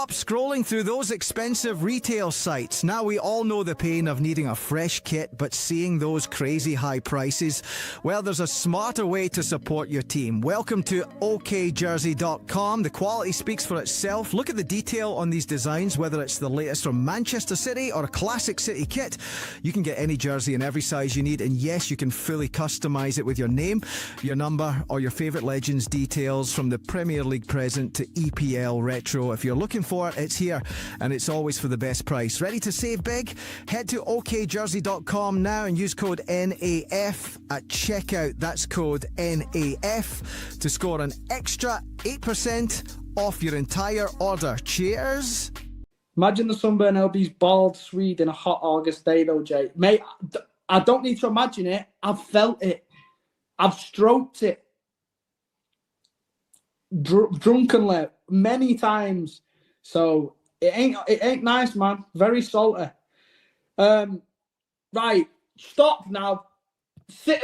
stop scrolling through those expensive retail sites. Now we all know the pain of needing a fresh kit, but seeing those crazy high prices. Well, there's a smarter way to support your team. Welcome to okjersey.com. The quality speaks for itself. Look at the detail on these designs, whether it's the latest from Manchester City or a classic City kit. You can get any jersey in every size you need, and yes, you can fully customise it with your name, your number, or your favourite legends details, from the Premier League present to EPL retro. If you're looking for it, it's here, and it's always for the best price. Ready to save big? Head to okjersey.com now and use code NAF at checkout. That's code NAF to score an extra 8% off your entire order. Cheers! Imagine the sunburn LB's bald Swede in a hot August day, though, Jay. Mate, I don't need to imagine it. I've felt it. I've stroked it. Drunkenly, many times. So it ain't nice, man. Very salty. Right, stop now. Sit.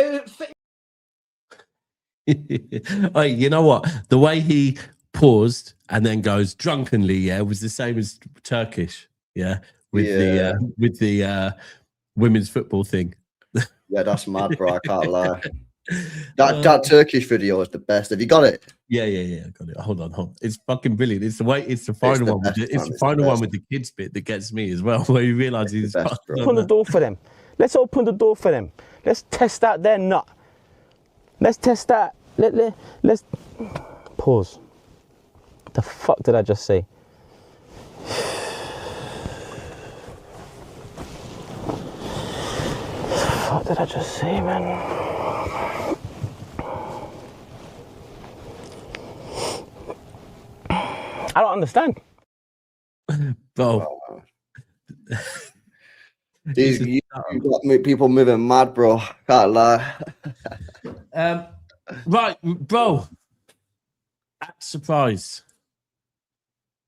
Hey, you know what? The way he paused and then goes drunkenly, yeah, was the same as Turkish, yeah, with the women's football thing. Yeah, that's mad, bro. I can't lie. That Turkish video is the best. Have you got it? Yeah, I got it. Hold on. It's fucking brilliant. It's the final one. It's the final one with the kids bit that gets me as well, where you realise he's open the door for them. Let's open the door for them. Let's test out their nut. Let's test that. Let's pause. The fuck did I just say? What did I just say, man? I don't understand. Bro. You got people moving mad, bro. Can't lie. Right, bro. Surprise.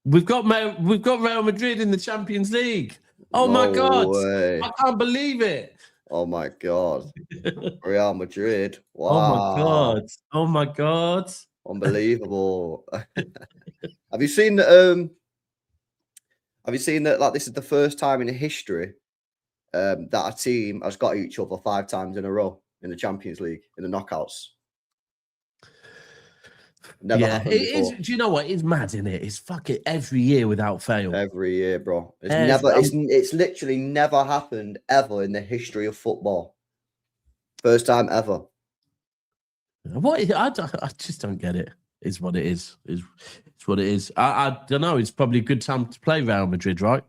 We've got Real Madrid in the Champions League. Oh No my God. way. I can't believe it. Oh my God. Real Madrid. Wow. Oh my God. Unbelievable. Have you seen that like this is the first time in history that a team has got each other 5 times in a row in the Champions League in the knockouts? Never happened before. Do you know what? It's mad, isn't it? It's fucking every year without fail. Every year, bro. It's literally never happened ever in the history of football. First time ever. I just don't get it. It's what it is. It's what it is. I don't know. It's probably a good time to play Real Madrid, right?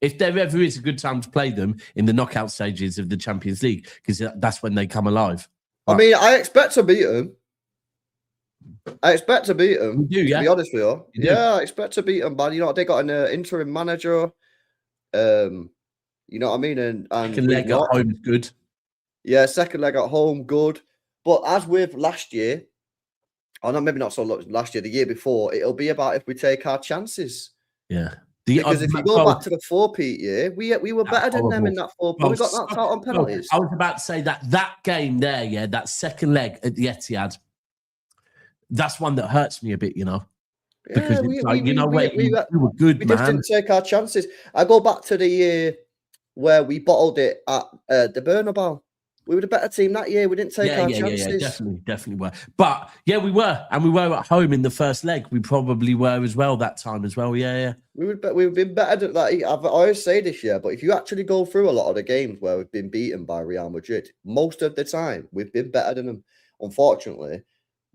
If there ever is a good time to play them in the knockout stages of the Champions League, because that's when they come alive. I mean, I expect to beat them. You do, yeah? To be honest with you. Yeah, I expect to beat them, man. You know, they got an interim manager. You know what I mean? And second leg at home is good. Yeah, second leg at home, good. But as with last year, maybe not so last year, the year before, it'll be about if we take our chances. Yeah. Because if you go back to the 4-peat year, we were better than them in that 4-peat. We got knocked out on penalties. I was about to say that game there, yeah, that second leg at the Etihad, that's one that hurts me a bit, you know. Because we were good, we just didn't take our chances. I go back to the year where we bottled it at the Bernabéu. We were the better team that year. We didn't take our chances. Yeah, definitely were. But yeah, we were, and we were at home in the first leg. We probably were as well that time as well. Yeah. We've been better than that. I always say this year, but if you actually go through a lot of the games where we've been beaten by Real Madrid, most of the time we've been better than them. Unfortunately,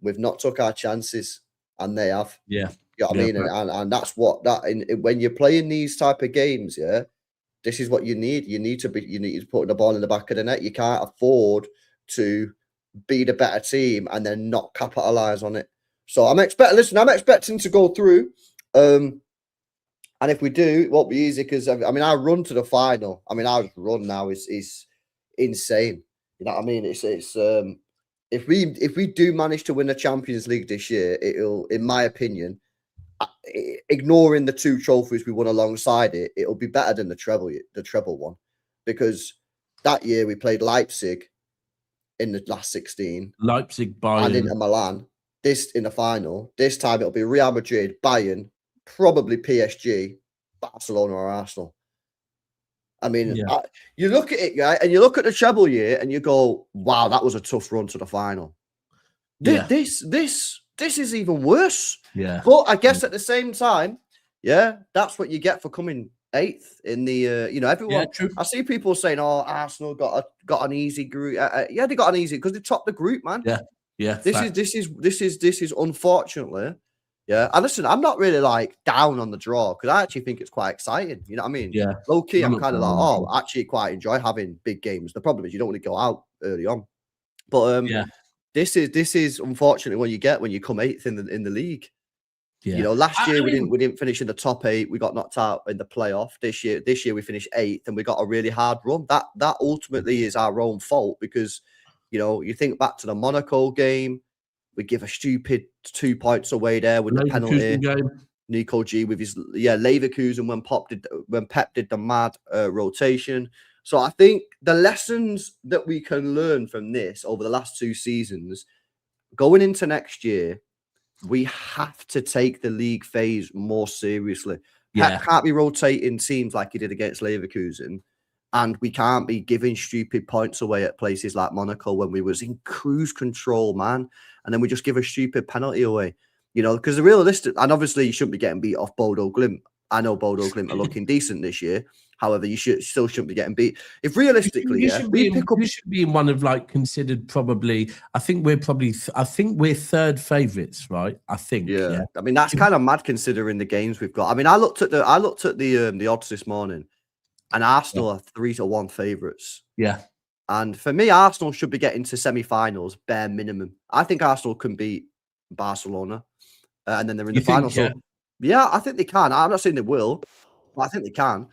we've not took our chances, and they have. Yeah, you know what I mean. Right. And that's what when you're playing these type of games, yeah. This is what you need. You need to put the ball in the back of the net. You can't afford to be the better team and then not capitalize on it. So I'm expecting to go through. And if we do, it won't be easy because our run to the final. Our run now is insane. You know what I mean? It's if we do manage to win the Champions League this year, it'll, in my opinion, ignoring the 2 trophies we won alongside it, it'll be better than the treble one, because that year we played Leipzig in the last 16, Leipzig, Bayern, and Inter Milan. This in the final. This time it'll be Real Madrid, Bayern, probably PSG, Barcelona, or Arsenal. I mean, you look at it, guy, and you look at the treble year, and you go, "Wow, that was a tough run to the final." Yeah. This is even worse. Yeah. But I guess at the same time, that's what you get for coming 8th in the. Everyone. Yeah, true. I see people saying, "Oh, Arsenal got an easy group." Yeah, they got an easy because they topped the group, man. Yeah. Yeah. This is unfortunately. Yeah, and listen, I'm not really like down on the draw because I actually think it's quite exciting. You know what I mean? Yeah. Low key, I'm not kind of like, down. I actually quite enjoy having big games. The problem is you don't want to go out early on. But this is unfortunately what you get when you come 8th in the league. Yeah. You know, last year we didn't finish in the top 8. We got knocked out in the playoff. This year we finished 8th and we got a really hard run. That ultimately is our own fault because you think back to the Monaco game. We give a stupid 2 points away there with the penalty. Game. Nico G with his Leverkusen when Pep did the mad rotation. So I think the lessons that we can learn from this over the last 2 seasons, going into next year, we have to take the league phase more seriously. Pep can't be rotating teams like he did against Leverkusen. And we can't be giving stupid points away at places like Monaco when we was in cruise control, man. And then we just give a stupid penalty away, because the realistic, and obviously you shouldn't be getting beat off Bodo Glimt. I know Bodo Glimt are looking decent this year. However, you still shouldn't be getting beat. If realistically, you should be in one of considered probably. I think we're 3rd favourites, right? I think. Yeah. I mean that's kind of mad considering the games we've got. I mean, I looked at the odds this morning. And Arsenal are 3-1 favourites. Yeah. And for me, Arsenal should be getting to semi-finals, bare minimum. I think Arsenal can beat Barcelona. And then they're in the final. So, I think they can. I'm not saying they will, but I think they can.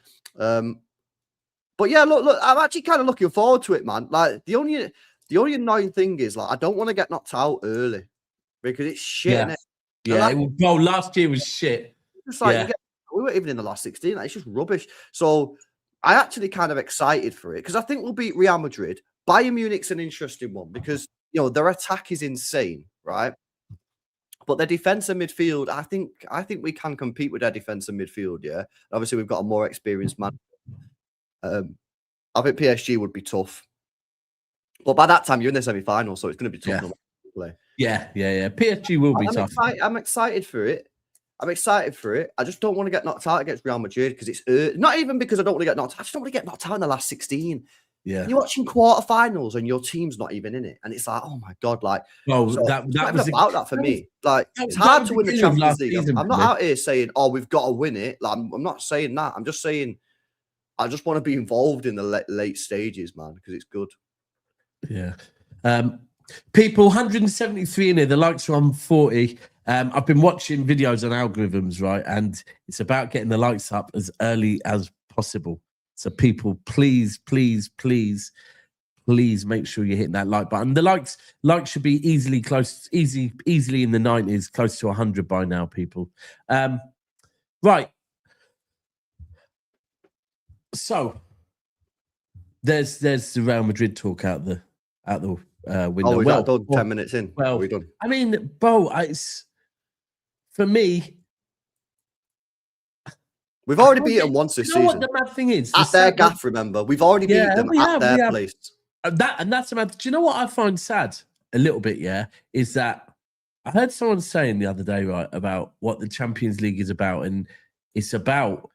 But yeah, look, I'm actually kind of looking forward to it, man. Like the only annoying thing is I don't want to get knocked out early because it's shit. Yeah. Last year was shit. It's like we weren't even in the last 16. It's just rubbish. So I actually kind of excited for it because I think we'll beat Real Madrid. Bayern Munich's an interesting one because their attack is insane, right? But their defense and midfield, I think we can compete with their defense and midfield. Yeah, obviously we've got a more experienced man. I think PSG would be tough, but by that time you're in the semi-final, so it's going to be tough. Yeah. PSG will be tough. I'm excited for it. I just don't want to get knocked out against Real Madrid because it's not even because I don't want to get knocked out. I just don't want to get knocked out in the last 16. Yeah, you're watching quarterfinals and your team's not even in it, and it's like, oh my god, that was about that for me. Like, it's hard to win the Champions League. I'm not out here saying, oh, we've got to win it. Like, I'm not saying that. I'm just saying, I just want to be involved in the late stages, man, because it's good. Yeah. People, 173 in here. The likes are on 40. I've been watching videos on algorithms, right? And it's about getting the likes up as early as possible. So people, please make sure you're hitting that like button. The likes should be easily in the 90s, close to 100 by now, people. Right. So there's the Real Madrid talk out the window. Oh, we've done 10 minutes in. Well, we done. I mean, Bo, it's for me. We've already beaten once this season. What the mad thing is? At their gaff, remember? We've already beat them at their place. That's the mad. Do you know what I find sad a little bit? Yeah, is that I heard someone saying the other day, right, about what the Champions League is about, and it's about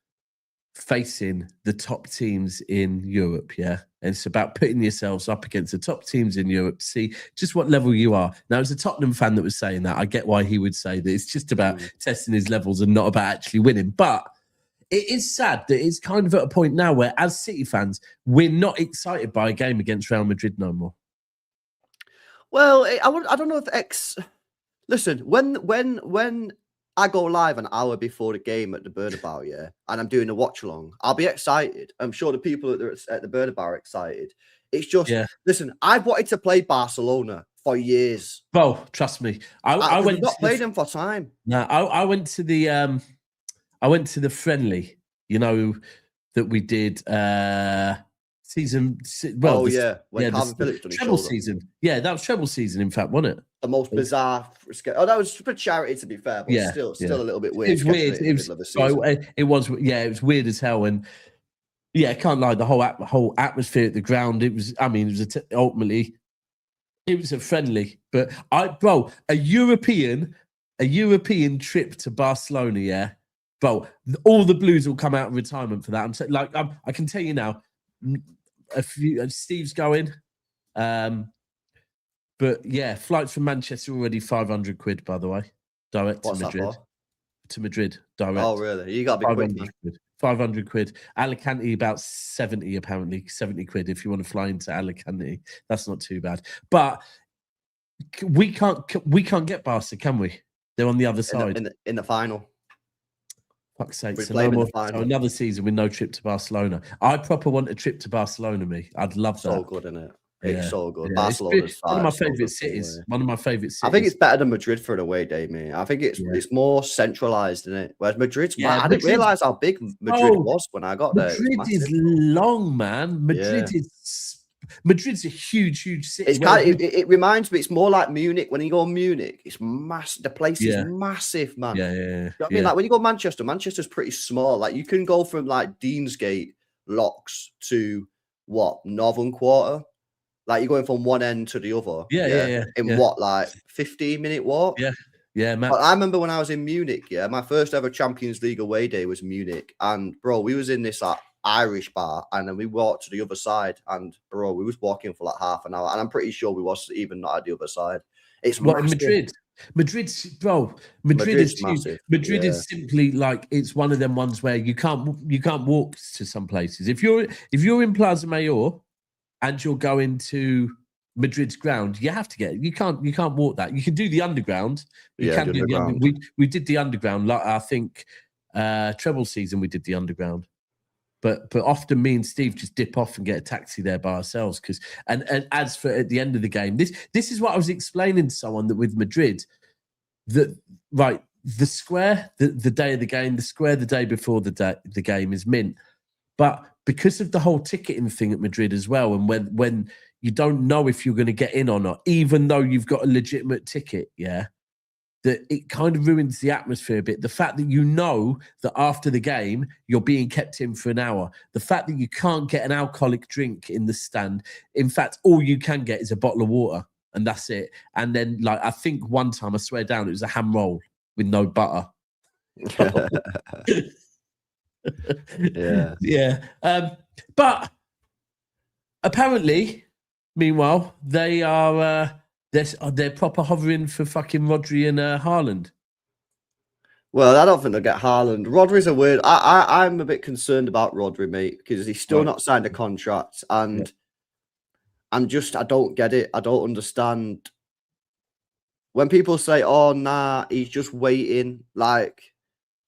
facing the top teams in Europe. Yeah, and it's about putting yourselves up against the top teams in Europe to see just what level you are. Now, as a Tottenham fan that was saying that, I get why he would say that it's just about testing his levels and not about actually winning, but it is sad that it's kind of at a point now where, as City fans, we're not excited by a game against Real Madrid no more. Well, I don't know if listen, when I go live an hour before the game at the Bernabéu, yeah, and I'm doing a watch along, I'll be excited. I'm sure the people that are at the Bernabéu are excited. It's just, listen, I've wanted to play Barcelona for years. Bro, trust me, I went not played them for time. No, I went to the friendly, that we did season. Well, when Calvin Phillips done his treble shoulder. season. Yeah, that was treble season, in fact, wasn't it? the most bizarre. Oh, that was for charity, to be fair, but still a little bit weird. It's weird. It was weird as hell, and I can't lie. The whole atmosphere at the ground. Ultimately, it was a friendly. But a European trip to Barcelona, yeah, bro. All the Blues will come out of retirement for that. I'm saying, I can tell you now, Steve's going. But yeah, flights from Manchester already £500, by the way, direct to Madrid. To Madrid, direct. Oh, really? You got to be quick. £500. Alicante about 70, apparently £70 if you want to fly into Alicante. That's not too bad. But we can't get Barca, can we? They're on the other side in the final. Fuck's sake! So another season with no trip to Barcelona. I proper want a trip to Barcelona. I'd love that. So good, isn't it? It's so good. Yeah. Barcelona's one of my favourite cities. One of my favourite cities. I think it's better than Madrid for an away day, mate. I think it's more centralised, isn't it? Whereas Madrid's, I didn't realise how big Madrid was when I got there. Madrid is long, man. Madrid's a huge city. It reminds me. It's more like Munich. When you go to Munich, it's massive. The place is massive, man. Yeah. You know what I mean? Like when you go to Manchester, Manchester's pretty small. Like you can go from like Deansgate locks to Northern Quarter. Like you're going from one end to the other. In what, like 15-minute walk? Yeah, man. I remember when I was in Munich, my first ever Champions League away day was Munich. And bro, we was in this Irish bar and then we walked to the other side and bro, we was walking for like half an hour. And I'm pretty sure we was even not at the other side. It's in Madrid. Madrid is massive. Madrid is simply like it's one of them ones where you can't walk to some places. If you're in Plaza Mayor and you're going to Madrid's ground, you can't walk that. You can do the underground. We did the underground. Like I think treble season we did the underground. But often me and Steve just dip off and get a taxi there by ourselves and as for at the end of the game, this is what I was explaining to someone that with Madrid, the square the day of the game, the square the day before the game is mint. But because of the whole ticketing thing at Madrid as well, and when you don't know if you're going to get in or not, even though you've got a legitimate ticket, that it kind of ruins the atmosphere a bit. The fact that you know that after the game, you're being kept in for an hour. The fact that you can't get an alcoholic drink in the stand. In fact, all you can get is a bottle of water and that's it. And then I think one time, I swear down, it was a ham roll with no butter. But apparently, meanwhile, they are they're proper hovering for fucking Rodri and Haaland. Well, I don't think they'll get Haaland. Rodri's a weird. I'm a bit concerned about Rodri, mate, because he's still not signed a contract, and I don't get it. I don't understand when people say, "Oh, nah, he's just waiting." Like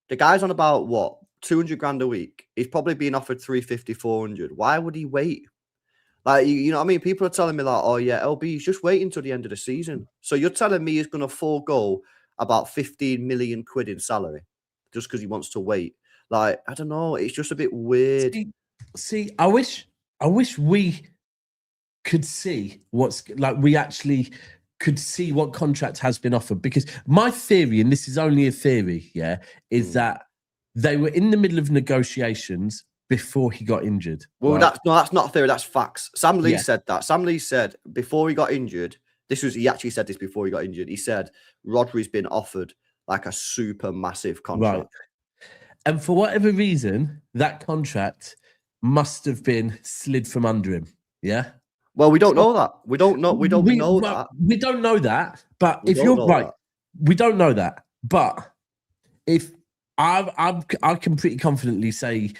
the guy's on about what? 200 grand a week. He's probably being offered 350, 400. Why would he wait? Like, you know what I mean? People are telling me like, oh yeah, LB, he's just waiting till the end of the season. So you're telling me he's going to forego about 15 million quid in salary just because he wants to wait? Like, I don't know. It's just a bit weird. See, I wish we could see we actually could see what contract has been offered, because my theory, and this is only a theory, is that they were in the middle of negotiations before he got injured. Well, right? That's not a theory. That's facts. Sam Lee said that. Sam Lee said before he got injured, he actually said this before he got injured. He said Rodri's been offered like a super massive contract. Right. And for whatever reason, that contract must have been slid from under him. Yeah. Well, we don't know that. We don't know that. We don't know that. But if you're right, we don't know that. But if I can pretty confidently say,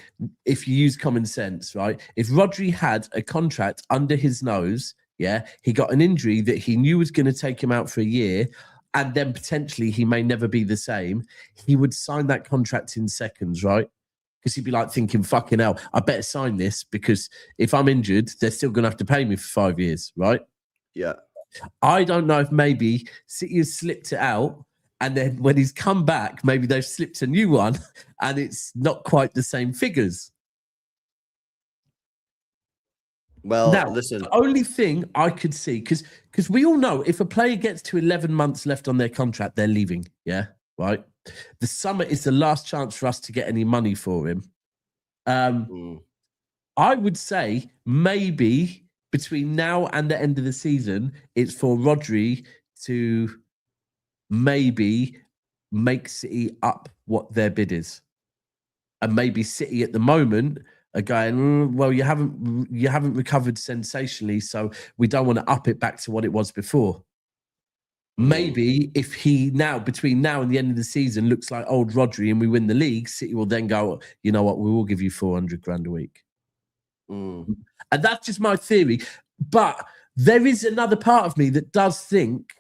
if you use common sense, right? If Rodri had a contract under his nose, he got an injury that he knew was going to take him out for a year, and then potentially he may never be the same, he would sign that contract in seconds, right? Because he'd be like thinking, fucking hell, I better sign this, because if I'm injured, they're still going to have to pay me for 5 years, right? Yeah. I don't know if maybe City has slipped it out, and then when he's come back, maybe they've slipped a new one and it's not quite the same figures. Well, Now, listen. the only thing I could see, because we all know if a player gets to 11 months left on their contract, they're leaving. Yeah, right. The summer is the last chance for us to get any money for him. I would say maybe between now and the end of the season, it's for Rodri to maybe make City up what their bid is. And maybe City at the moment are going, well, you haven't recovered sensationally, so we don't want to up it back to what it was before. Maybe if he now, between now and the end of the season, looks like old Rodri and we win the league, City will then go, you know what, we will give you 400 grand a week. And that's just my theory. But there is another part of me that does think,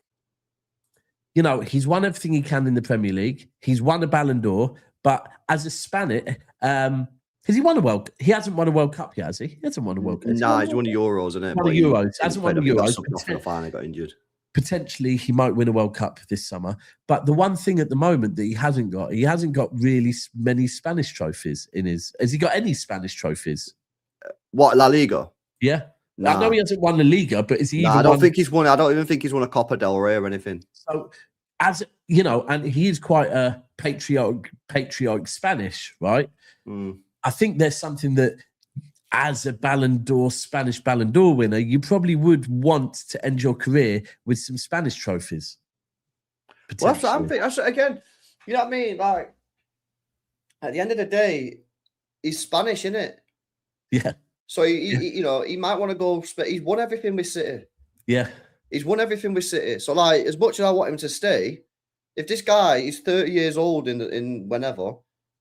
you know, he's won everything he can in the Premier League. He's won a Ballon d'Or. But as a Spanish, has he won a World Cup? He hasn't won a World Cup yet, has he? He hasn't won a World Cup. Nah, he's won Euros, isn't it? Won Euros. Hasn't won Euros. Got injured. Potentially, he might win a World Cup this summer. But the one thing at the moment that he hasn't got really many Spanish trophies in his. Has he got any Spanish trophies? What, La Liga? Yeah. Nah. I know he hasn't won the Liga, but is he? I don't think he's won. I don't even think he's won a Copa del Rey or anything. So, as you know, and he is quite a patriotic Spanish, right? I think there's something that, as a Spanish Ballon d'Or winner, you probably would want to end your career with some Spanish trophies. Well, that's what I'm thinking. That's, again, you know what I mean? Like, at the end of the day, he's Spanish, isn't it? Yeah. So, he you know, he might want to go. He's won everything with City. Yeah. He's won everything with City. So, like, as much as I want him to stay, if this guy is 30 years old in whenever,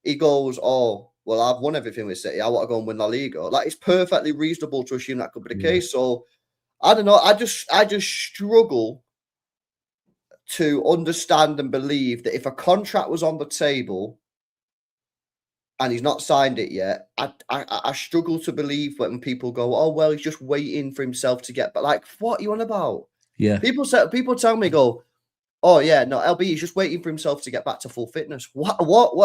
he goes, oh, well, I've won everything with City. I want to go and win La Liga. Like, it's perfectly reasonable to assume that could be the case. So, I don't know. I just struggle to understand and believe that if a contract was on the table and he's not signed it yet, I struggle to believe when people go, oh, well, he's just waiting for himself to get back. Like, what are you on about? Yeah. People tell me, go, oh, yeah, no, LB, he's just waiting for himself to get back to full fitness. What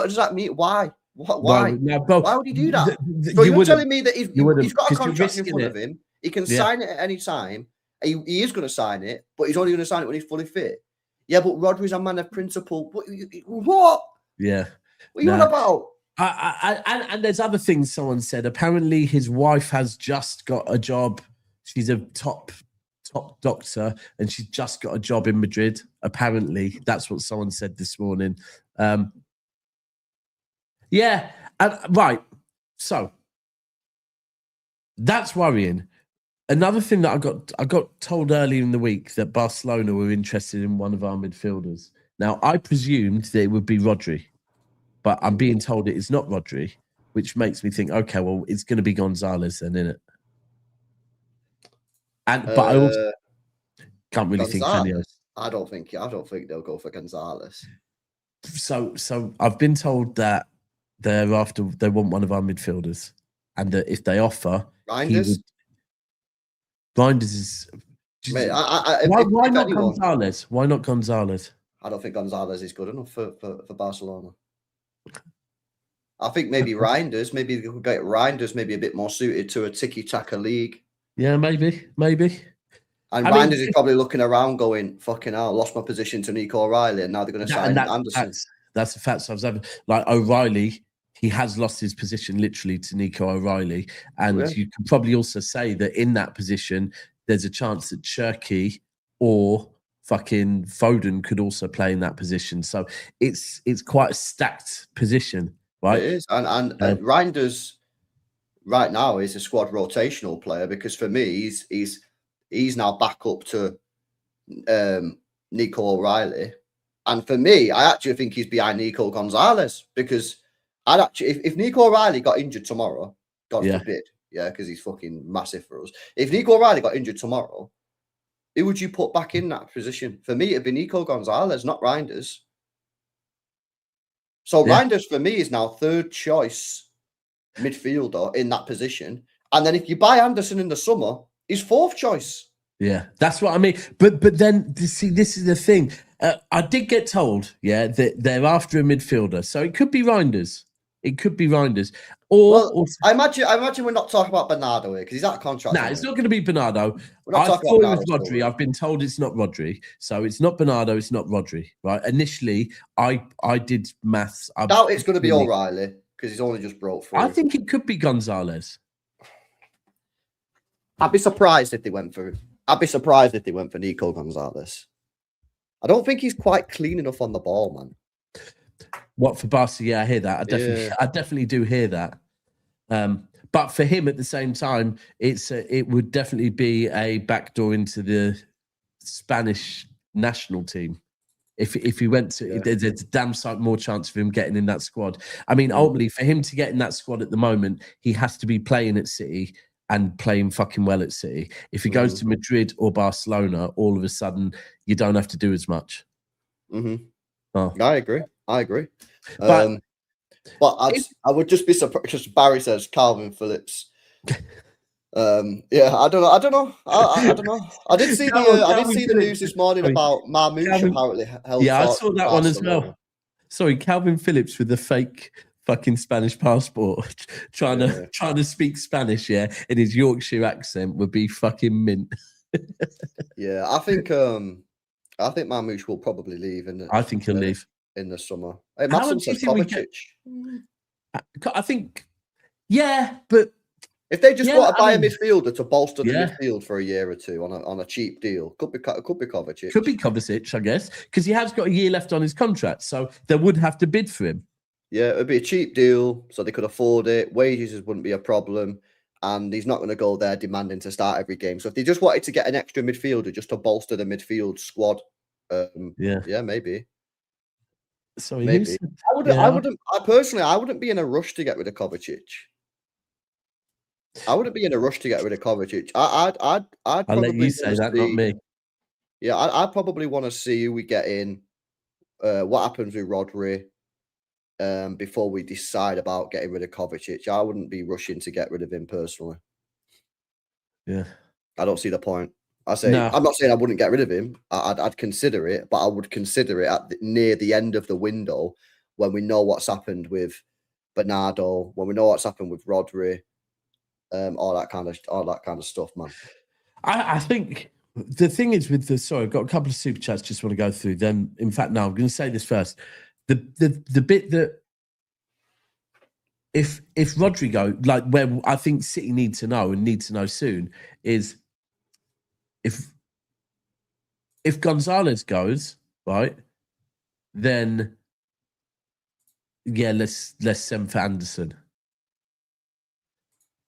does that mean? Why? Why? Why would he do that? So you're telling me that he's got a contract in front of him. He can sign it at any time. He is going to sign it, but he's only going to sign it when he's fully fit. Yeah, but Rodri's a man of principle. What? Yeah. What are you on about? And there's other things someone said. Apparently, his wife has just got a job. She's a top doctor, and she's just got a job in Madrid. Apparently, that's what someone said this morning. Yeah, right. So that's worrying. Another thing that I got told earlier in the week that Barcelona were interested in one of our midfielders. Now, I presumed that it would be Rodri, but I'm being told it is not Rodri, which makes me think, okay, well, it's going to be Gonzalez then, isn't it? But I also can't really think of any else. I don't think they'll go for Gonzalez. So I've been told that they want one of our midfielders, and that if they offer, Reinders is. Mate, why not Gonzalez? Why not Gonzalez? I don't think Gonzalez is good enough for Barcelona. I think maybe Reinders. Maybe they could get Reinders. Maybe a bit more suited to a tiki-taka league. Yeah, maybe. And Reinders is probably looking around, going, "Fucking hell, lost my position to Nico O'Reilly, and now they're going to sign Anderson." That's a fact. So I was having, like, O'Reilly. He has lost his position literally to Nico O'Reilly. And you can probably also say that in that position, there's a chance that Cherki or fucking Foden could also play in that position. So it's quite a stacked position, right? It is. And Reinders right now is a squad rotational player, because for me, he's now back up to Nico O'Reilly. And for me, I actually think he's behind Nico Gonzalez, because if Nico O'Reilly got injured tomorrow, God forbid, because he's fucking massive for us. If Nico O'Reilly got injured tomorrow, who would you put back in that position? For me, it'd be Nico Gonzalez, not Reinders. So Reinders, for me, is now third choice midfielder in that position. And then if you buy Anderson in the summer, he's fourth choice. Yeah, that's what I mean. But then, see, this is the thing. I did get told, that they're after a midfielder. So it could be Reinders. It could be Reinders. Or I imagine we're not talking about Bernardo here because he's out of contract. no, it's not going to be Bernardo. We're not I talking thought it about was Bernardo Rodri. still. I've been told it's not Rodri. So it's not Bernardo, it's not Rodri. Right. Initially, I did maths. I doubt it's going to be O'Reilly because he's only just broke through. I think it could be Gonzalez. I'd be surprised if they went for Nico Gonzalez. I don't think he's quite clean enough on the ball, man. What for Barca? Yeah, I hear that. I definitely do hear that. But for him, at the same time, it would definitely be a backdoor into the Spanish national team. If he went to, there's a damn sight more chance of him getting in that squad. I mean, ultimately, for him to get in that squad at the moment, he has to be playing at City and playing fucking well at City. If he goes to Madrid or Barcelona, all of a sudden, you don't have to do as much. Mm-hmm. Oh. I agree. But I would just be surprised because Barry says Calvin Phillips. Yeah, I don't know. I don't know. I did see the news this morning about Marmoush apparently held. Yeah, I saw that one as well. Sorry, Calvin Phillips with the fake fucking Spanish passport, trying to speak Spanish, in his Yorkshire accent would be fucking mint. Yeah, I think Marmoush will probably leave. I think he'll leave in the summer. Hey, Massam says Kovacic. I think, but if they just want to buy a midfielder to bolster the midfield for a year or two on a cheap deal, could be Kovacic. Could be Kovacic, I guess, because he has got a year left on his contract, so they would have to bid for him. Yeah, it would be a cheap deal, so they could afford it. Wages wouldn't be a problem, and he's not going to go there demanding to start every game. So if they just wanted to get an extra midfielder just to bolster the midfield squad, maybe. Sorry, maybe. I wouldn't be in a rush to get rid of Kovacic. I'd I'll let you say that, not me. Yeah, I'd probably want to see who we get in, what happens with Rodri, before we decide about getting rid of Kovacic. I wouldn't be rushing to get rid of him personally. Yeah. I don't see the point. I'm not saying I wouldn't get rid of him. I'd consider it, but I would consider it near the end of the window when we know what's happened with Bernardo, when we know what's happened with Rodri, all that kind of stuff, man. I think the thing is I've got a couple of super chats. Just want to go through them. In fact, no, I'm going to say this first. The bit that if Rodrigo, like where I think City need to know soon is if Gonzalez goes, right, then let's send for Anderson.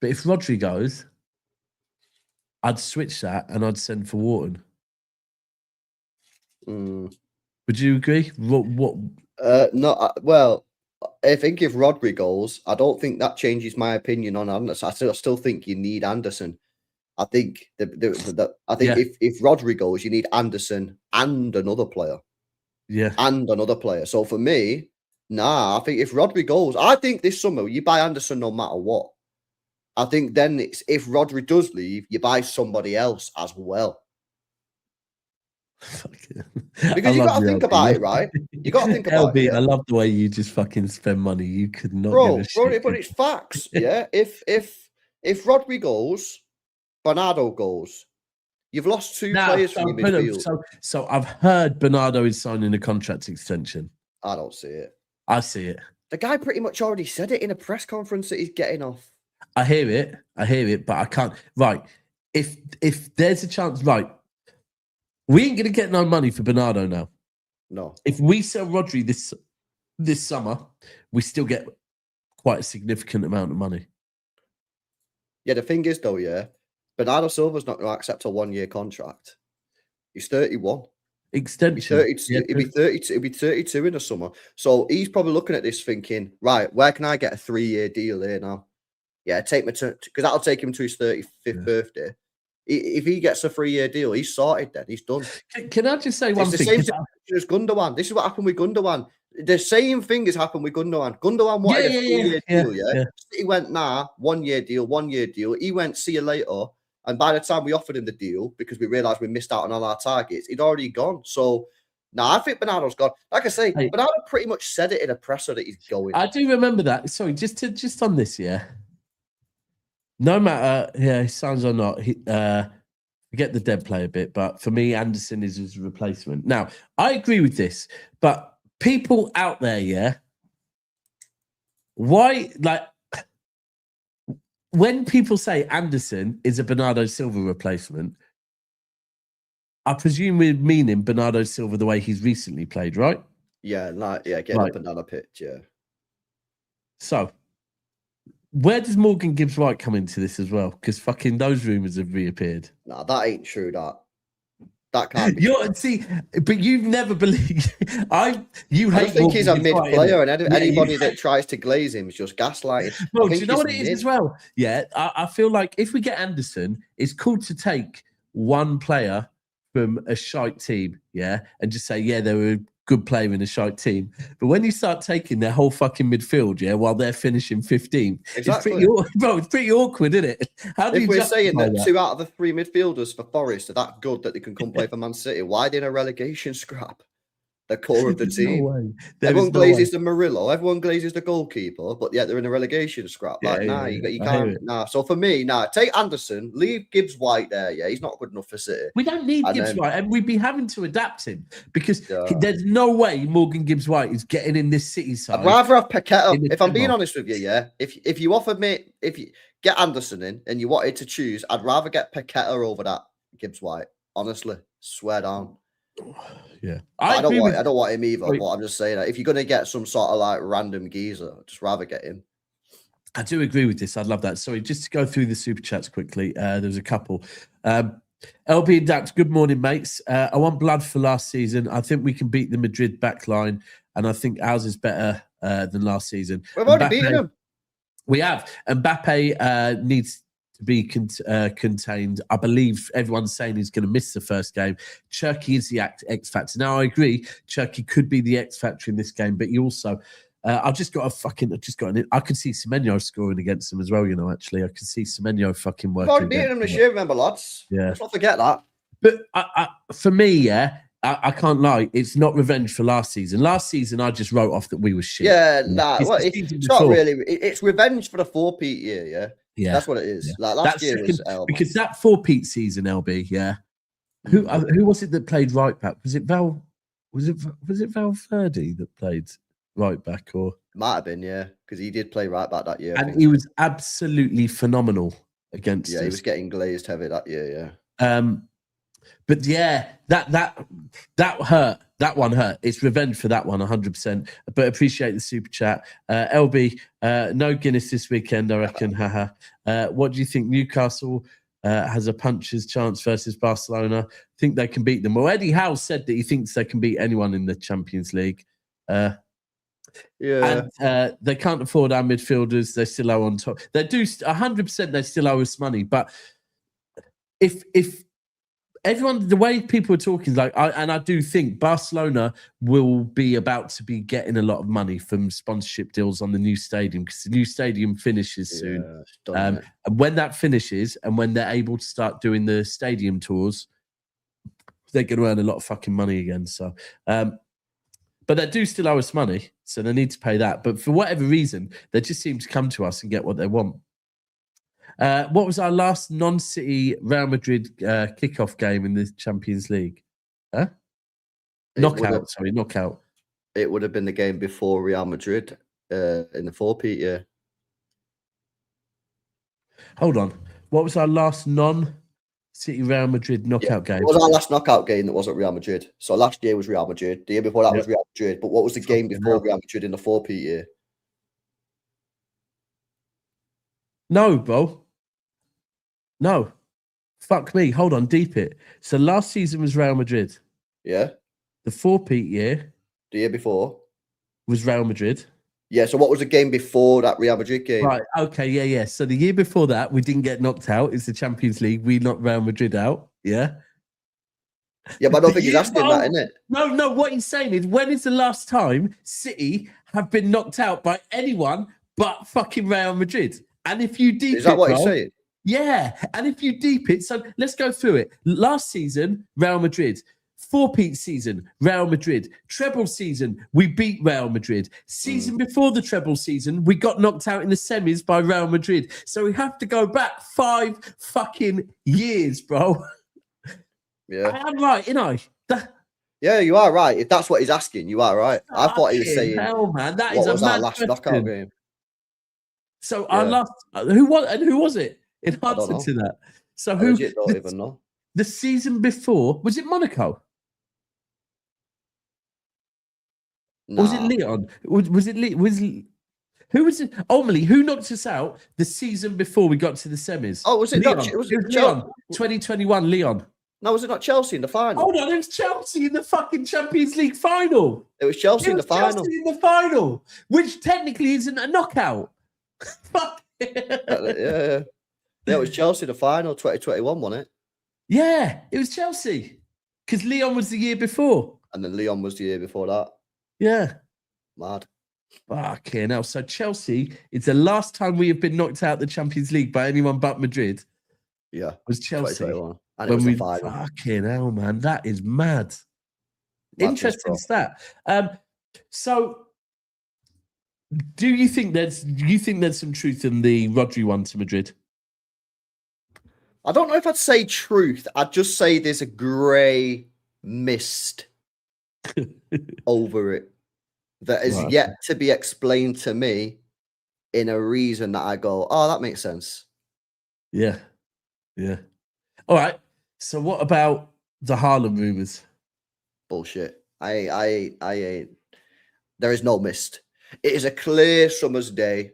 But if Rodri goes, I'd switch that and I'd send for Wharton. Would you agree? What? No. Well, I think if Rodri goes, I don't think that changes my opinion on Anderson. I still think you need Anderson. I think if Rodri goes, you need Anderson and another player. Yeah. And another player. So for me, I think if Rodri goes, I think this summer you buy Anderson no matter what. I think then it's if Rodri does leave, you buy somebody else as well. Because you got to think about it, right? You got to think about it. I love the way you just fucking spend money. You could not, bro. But it's facts. Yeah. If Rodri goes, Bernardo goes. You've lost two players from your midfield. So I've heard Bernardo is signing a contract extension. I don't see it. I see it. The guy pretty much already said it in a press conference that he's getting off. I hear it, but I can't. Right. If there's a chance, right, we ain't gonna get no money for Bernardo now. No. If we sell Rodri this summer, we still get quite a significant amount of money. Yeah, the thing is though, Bernardo Silva's not going to accept a 1-year contract. He's 31. Extension. He'll be 32. He'll be 32 in the summer. So he's probably looking at this thinking, right, where can I get a 3-year deal here now? Yeah, take me to, because that'll take him to his 35th birthday. If he gets a 3-year deal, he's sorted then. He's done. Can I just say one thing? It's the same situation as Gundogan. This is what happened with Gundogan. The same thing has happened with Gundogan. Gundogan wanted a 3-year deal, He went, 1-year deal. He went, see you later. And by the time we offered him the deal, because we realised we missed out on all our targets, he'd already gone. So No, I think Bernardo's gone. Like I say, Hey. Bernardo pretty much said it in a presser that he's going. I do remember that. Sorry, just on this, yeah. No matter, he signs or not, forget the dead play a bit, but for me, Anderson is his replacement. Now, I agree with this, but people out there, yeah, why, like, when people say Anderson is a Bernardo Silva replacement, I presume we're meaning Bernardo Silva the way he's recently played, right? Yeah, getting up and down a pitch, yeah. So, where does Morgan Gibbs-White come into this as well? Because fucking those rumours have reappeared. No, that ain't true, that can't be. See, but you've never believed. I hate think he's a mid player, and anybody you... that tries to glaze him is just gaslighting. Well, do you know what it is as well? Yeah, I feel like if we get Anderson, it's cool to take one player from a shite team, yeah, and just say, yeah, they were a good player in a shite team. But when you start taking their whole fucking midfield, yeah, while they're finishing 15th, exactly. It's pretty awkward, isn't it? If we're saying that 2 out of the 3 midfielders for Forest are that good that they can come play for Man City, why are they in a relegation scrap? The core of the team. Everyone glazes the Murillo, everyone glazes the goalkeeper, but yet they're in a relegation scrap. You can't. Nah. So for me, take Anderson, leave Gibbs-White there. Yeah, he's not good enough for City. We don't need Gibbs-White, and we'd be having to adapt him because there's no way Morgan Gibbs-White is getting in this City side. I'd rather have Paqueta. If I'm being honest with you, yeah. If you offered me, if you get Anderson in and you wanted to choose, I'd rather get Paqueta over that Gibbs-White. Honestly, swear down. Yeah, I don't want him either. But I'm just saying that if you're going to get some sort of like random geezer, I'd just rather get him. I do agree with this. I'd love that. Sorry, just to go through the super chats quickly. There's a couple. LB Adapt, good morning, mates. I want blood for last season. I think we can beat the Madrid backline, and I think ours is better than last season. We've already beaten them. We have. Mbappe needs to be contained. I believe everyone's saying he's going to miss the first game. Cherky is the X factor. Now I agree, Cherky could be the X factor in this game, but you also, I could see Semenyo scoring against them as well. You know, actually, I could see Semenyo fucking working. We've already beaten them this year, remember, lads? Yeah, let's not forget that. But for me, yeah. I can't lie. It's not revenge for last season. Last season, I just wrote off that we were shit. Yeah, it's not really. It's revenge for the 4-peat year. Yeah, yeah, that's what it is. Yeah. Like last year was because that 4-peat season, LB. Yeah, who was it that played right back? Was it Val? Was it Valverde that played right back? Or might have been, yeah, because he did play right back that year. And he was absolutely phenomenal against. Yeah, us. He was getting glazed heavy that year. Yeah. But yeah, that hurt. That one hurt. It's revenge for that one, 100%. But appreciate the super chat. LB, no Guinness this weekend, I reckon. Haha. What do you think? Newcastle has a puncher's chance versus Barcelona. Think they can beat them? Well, Eddie Howe said that he thinks they can beat anyone in the Champions League. Yeah. And they can't afford our midfielders. They still owe on top. They do 100%. They still owe us money. But if everyone, the way people are talking, like, I do think Barcelona will be about to be getting a lot of money from sponsorship deals on the new stadium because the new stadium finishes soon. And when that finishes and when they're able to start doing the stadium tours, they're going to earn a lot of fucking money again. So, but they do still owe us money, so they need to pay that. But for whatever reason, they just seem to come to us and get what they want. What was our last non-City Real Madrid kickoff game in the Champions League? Knockout. It would have been the game before Real Madrid in the 4-peat year. Hold on. What was our last non-City Real Madrid knockout game? It was our last knockout game that wasn't Real Madrid. So last year was Real Madrid. The year before that was Real Madrid. But what was the game before Real Madrid in the 4-peat year? No, bro. No. Fuck me. Hold on. Deep it. So last season was Real Madrid. Yeah. The 4-peat year. The year before. Was Real Madrid. Yeah. So what was the game before that Real Madrid game? Right. Okay. Yeah. So the year before that, we didn't get knocked out. It's the Champions League. We knocked Real Madrid out. Yeah. Yeah, but I don't think he's asking that, innit? No. What he's saying is, when is the last time City have been knocked out by anyone but fucking Real Madrid? And if you deep is that what he's saying? Yeah. And if you deep it, so let's go through it. Last season, Real Madrid. Four-peat season, Real Madrid. Treble season, we beat Real Madrid. Season before the treble season, we got knocked out in the semis by Real Madrid. So we have to go back 5 fucking years, bro. Yeah. I am right, you know. Yeah, you are right. If that's what he's asking, you are right. I thought he was saying, hell, man, that what is was a our mad last question. knockout game? So our last, who was it in answer to that? So I who? legit don't even know. The season before, was it Monaco? Nah. Or was it Leon? Was it who was it? Ultimately, who knocked us out the season before we got to the semis? Oh, was it Leon? not? Was It it was Leon. 2021 Leon. No, was it not Chelsea in the final? Hold on, it was Chelsea in the fucking Champions League final. It was Chelsea in the final. Chelsea in the final, which technically isn't a knockout. Fuck. Yeah, it was Chelsea in the final, 2021, wasn't it? Yeah, it was Chelsea because Leon was the year before. And then Leon was the year before that. Yeah. Mad. Fucking hell. So Chelsea, it's the last time we have been knocked out the Champions League by anyone but Madrid. Yeah. Was Chelsea. 2021. And it was the final. Fucking hell, man. That is mad. Interesting stat. So do you think there's some truth in the Rodri one to Madrid? I don't know if I'd say truth. I'd just say there's a grey mist over it that is yet to be explained to me in a reason that I go, oh, that makes sense. Yeah. Yeah. All right. So what about the Haaland rumours? Bullshit. I ain't. There is no mist. It is a clear summer's day.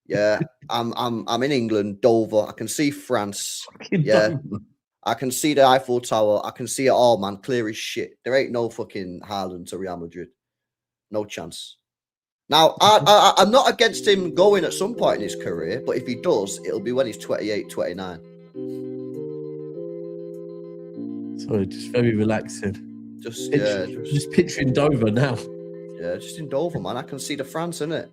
Yeah, I'm in England, Dover. I can see France. Yeah, I can see the Eiffel Tower. I can see it all, man. Clear as shit. There ain't no fucking Haaland to Real Madrid. No chance. Now, I'm not against him going at some point in his career, but if he does, it'll be when he's 28, 29. Sorry, just very relaxing. Just picturing Dover now. Yeah, just in Dover, man. I can see the France, innit?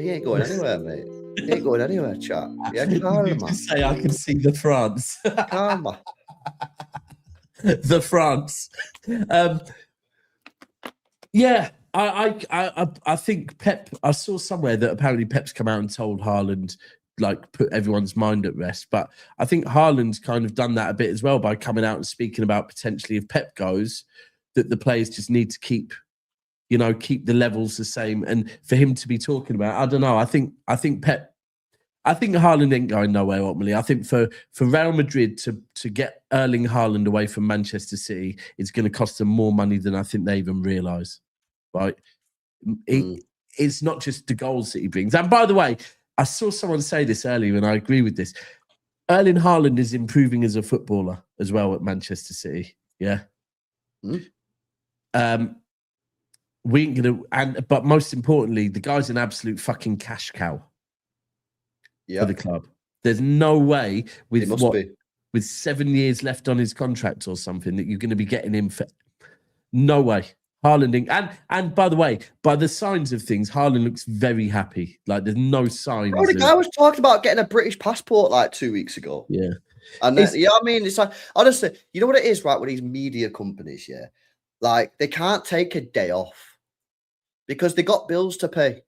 He ain't going anywhere, mate. He ain't going anywhere, chat. Yeah, calm, man. Just say I can see the France. Calm, man. The France. Yeah, I think Pep. I saw somewhere that apparently Pep's come out and told Haaland, like, put everyone's mind at rest. But I think Haaland's kind of done that a bit as well by coming out and speaking about potentially if Pep goes, that the players just need to keep the levels the same. And for him to be talking about, I don't know. I think Haaland ain't going nowhere ultimately. I think for Real Madrid to get Erling Haaland away from Manchester City, it's going to cost them more money than I think they even realise. Right? It's not just the goals that he brings. And by the way, I saw someone say this earlier, and I agree with this. Erling Haaland is improving as a footballer as well at Manchester City. Yeah. We ain't gonna, but most importantly, the guy's an absolute fucking cash cow for the club. There's no way with 7 years left on his contract or something that you're going to be getting him for. No way. Haaland, and by the way, by the signs of things, Haaland looks very happy. Like there's no signs. Bro, the guy was talking about getting a British passport like 2 weeks ago. Yeah. And then, I mean, it's like, honestly, you know what it is, right? With these media companies, yeah, like they can't take a day off because they got bills to pay,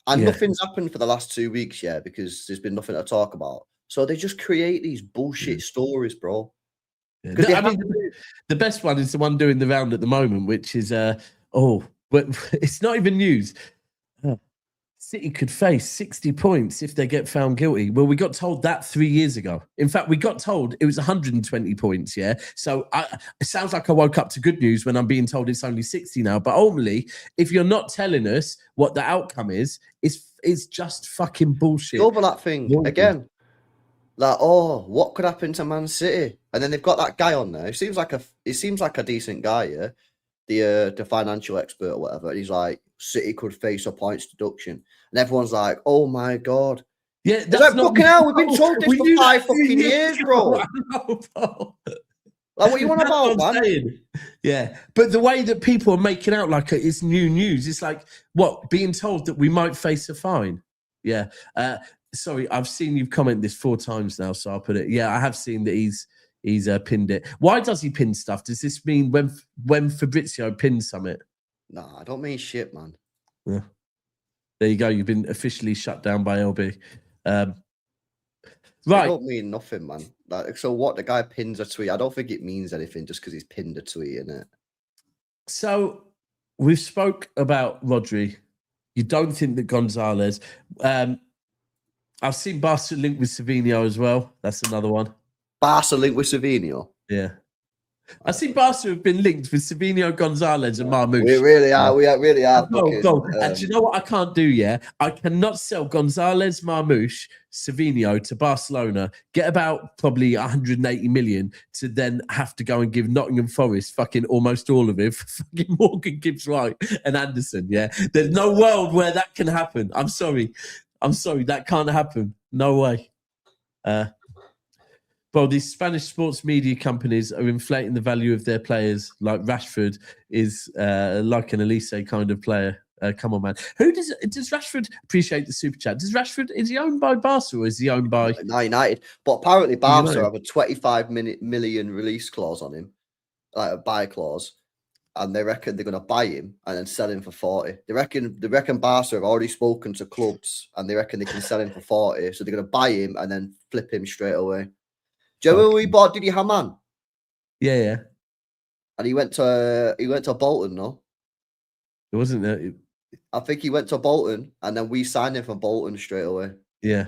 and nothing's happened for the last 2 weeks, yeah, because there's been nothing to talk about. So they just create these bullshit stories, bro. Yeah. The best one is the one doing the round at the moment, which is but it's not even news. City could face 60 points if they get found guilty. Well, we got told that 3 years ago. In fact, we got told it was 120 points, yeah? So it sounds like I woke up to good news when I'm being told it's only 60 now. But ultimately, if you're not telling us what the outcome is, it's just fucking bullshit. Over that thing again. Like, what could happen to Man City? And then they've got that guy on there. He seems like a decent guy, yeah? The financial expert or whatever. And he's like, City could face a points deduction. And everyone's like, oh my God. Yeah, that's like, fucking hell, we've been told this for 5 fucking years, bro. Like, what you want about, man? Yeah, but the way that people are making out like it's new news, it's like, what, being told that we might face a fine? Yeah. Sorry, I've seen you comment this 4 times now, so I'll put it. Yeah, I have seen that He's pinned it. Why does he pin stuff? Does this mean when Fabrizio pins something? No, I don't mean shit, man. Yeah. There you go. You've been officially shut down by LB. I Right. don't mean nothing, man. Like, so what? The guy pins a tweet. I don't think it means anything just because he's pinned a tweet, innit? So we've spoke about Rodri. You don't think that Gonzalez. I've seen Barca linked with Savinho as well. That's another one. Barca linked with Savinho. Yeah. I've seen Barca have been linked with Savinho, Gonzalez, and Marmoush. We really are. We really are. Go. And do you know what I can't do? Yeah, I cannot sell Gonzalez, Marmoush, Savinho to Barcelona, get about probably 180 million to then have to go and give Nottingham Forest fucking almost all of it for fucking Morgan Gibbs White and Anderson. Yeah, there's no world where that can happen. I'm sorry, that can't happen. No way. Well, these Spanish sports media companies are inflating the value of their players. Like Rashford is like an Elise kind of player. Come on, man. Who does Rashford appreciate the super chat? Is he owned by Barca or is he owned by United? But apparently Barca United have a 25 million release clause on him, like a buy clause, and they reckon they're going to buy him and then sell him for 40. They reckon Barca have already spoken to clubs and they reckon they can sell him for 40. So they're going to buy him and then flip him straight away. Do you remember when we bought Didi Hamann? Yeah. And he went to Bolton, no? It wasn't that. I think he went to Bolton and then we signed him from Bolton straight away. Yeah.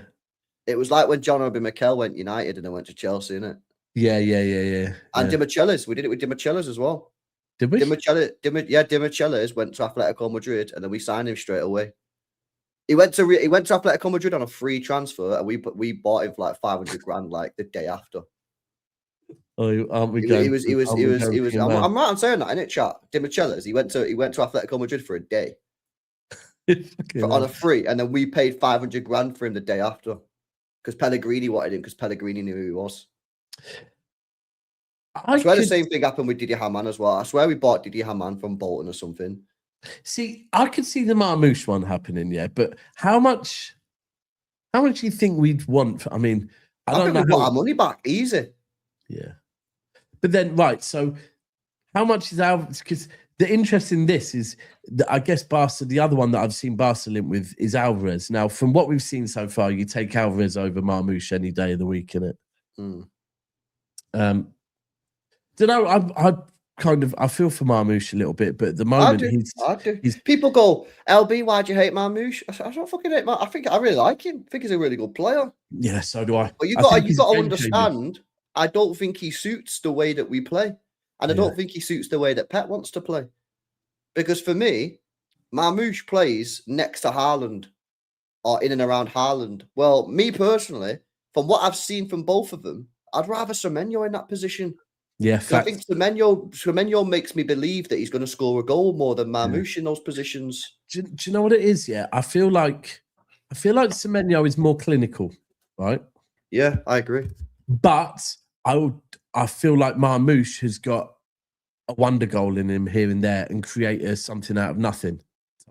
It was like when John Obi Mikel went United and then went to Chelsea, innit? Yeah. And Dimichelis, we did it with Dimichelis as well. Did we? Dimichelis went to Atletico Madrid and then we signed him straight away. He went to Atletico Madrid on a free transfer, and we bought him for like 500 grand like the day after. Oh, aren't we going? He was. I'm right on saying that, innit, chat? Dimichelis. He went to Atletico Madrid for a day on a free, and then we paid 500 grand for him the day after because Pellegrini wanted him because Pellegrini knew who he was. I swear the same thing happened with Didi Hamann as well. I swear we bought Didi Hamann from Bolton or something. See, I could see the Marmoush one happening, yeah, but how much do you think we'd want? I mean, I don't know. We got our money back easy. Yeah, but then right. So, how much is Alvarez? Because the interest in this is, that I guess Barca. The other one that I've seen Barca linked with is Alvarez. Now, from what we've seen so far, you take Alvarez over Marmoush any day of the week, innit? Don't know. I feel for Marmoush a little bit, but at the moment I do. People go, LB, why do you hate Marmoush? I don't fucking hate Marmoush. I really like him. I think he's a really good player. Yeah, so do I. But you got to understand, I don't think he suits the way that we play. And I don't think he suits the way that Pep wants to play. Because for me, Marmoush plays next to Haaland or in and around Haaland. Well, me personally, from what I've seen from both of them, I'd rather Semenyo in that position. Yeah, I think Semenyo makes me believe that he's going to score a goal more than Marmoush in those positions. Do you know what it is? Yeah, I feel like Semenyo is more clinical, right? Yeah, I agree. But I feel like Marmoush has got a wonder goal in him here and there and create something out of nothing,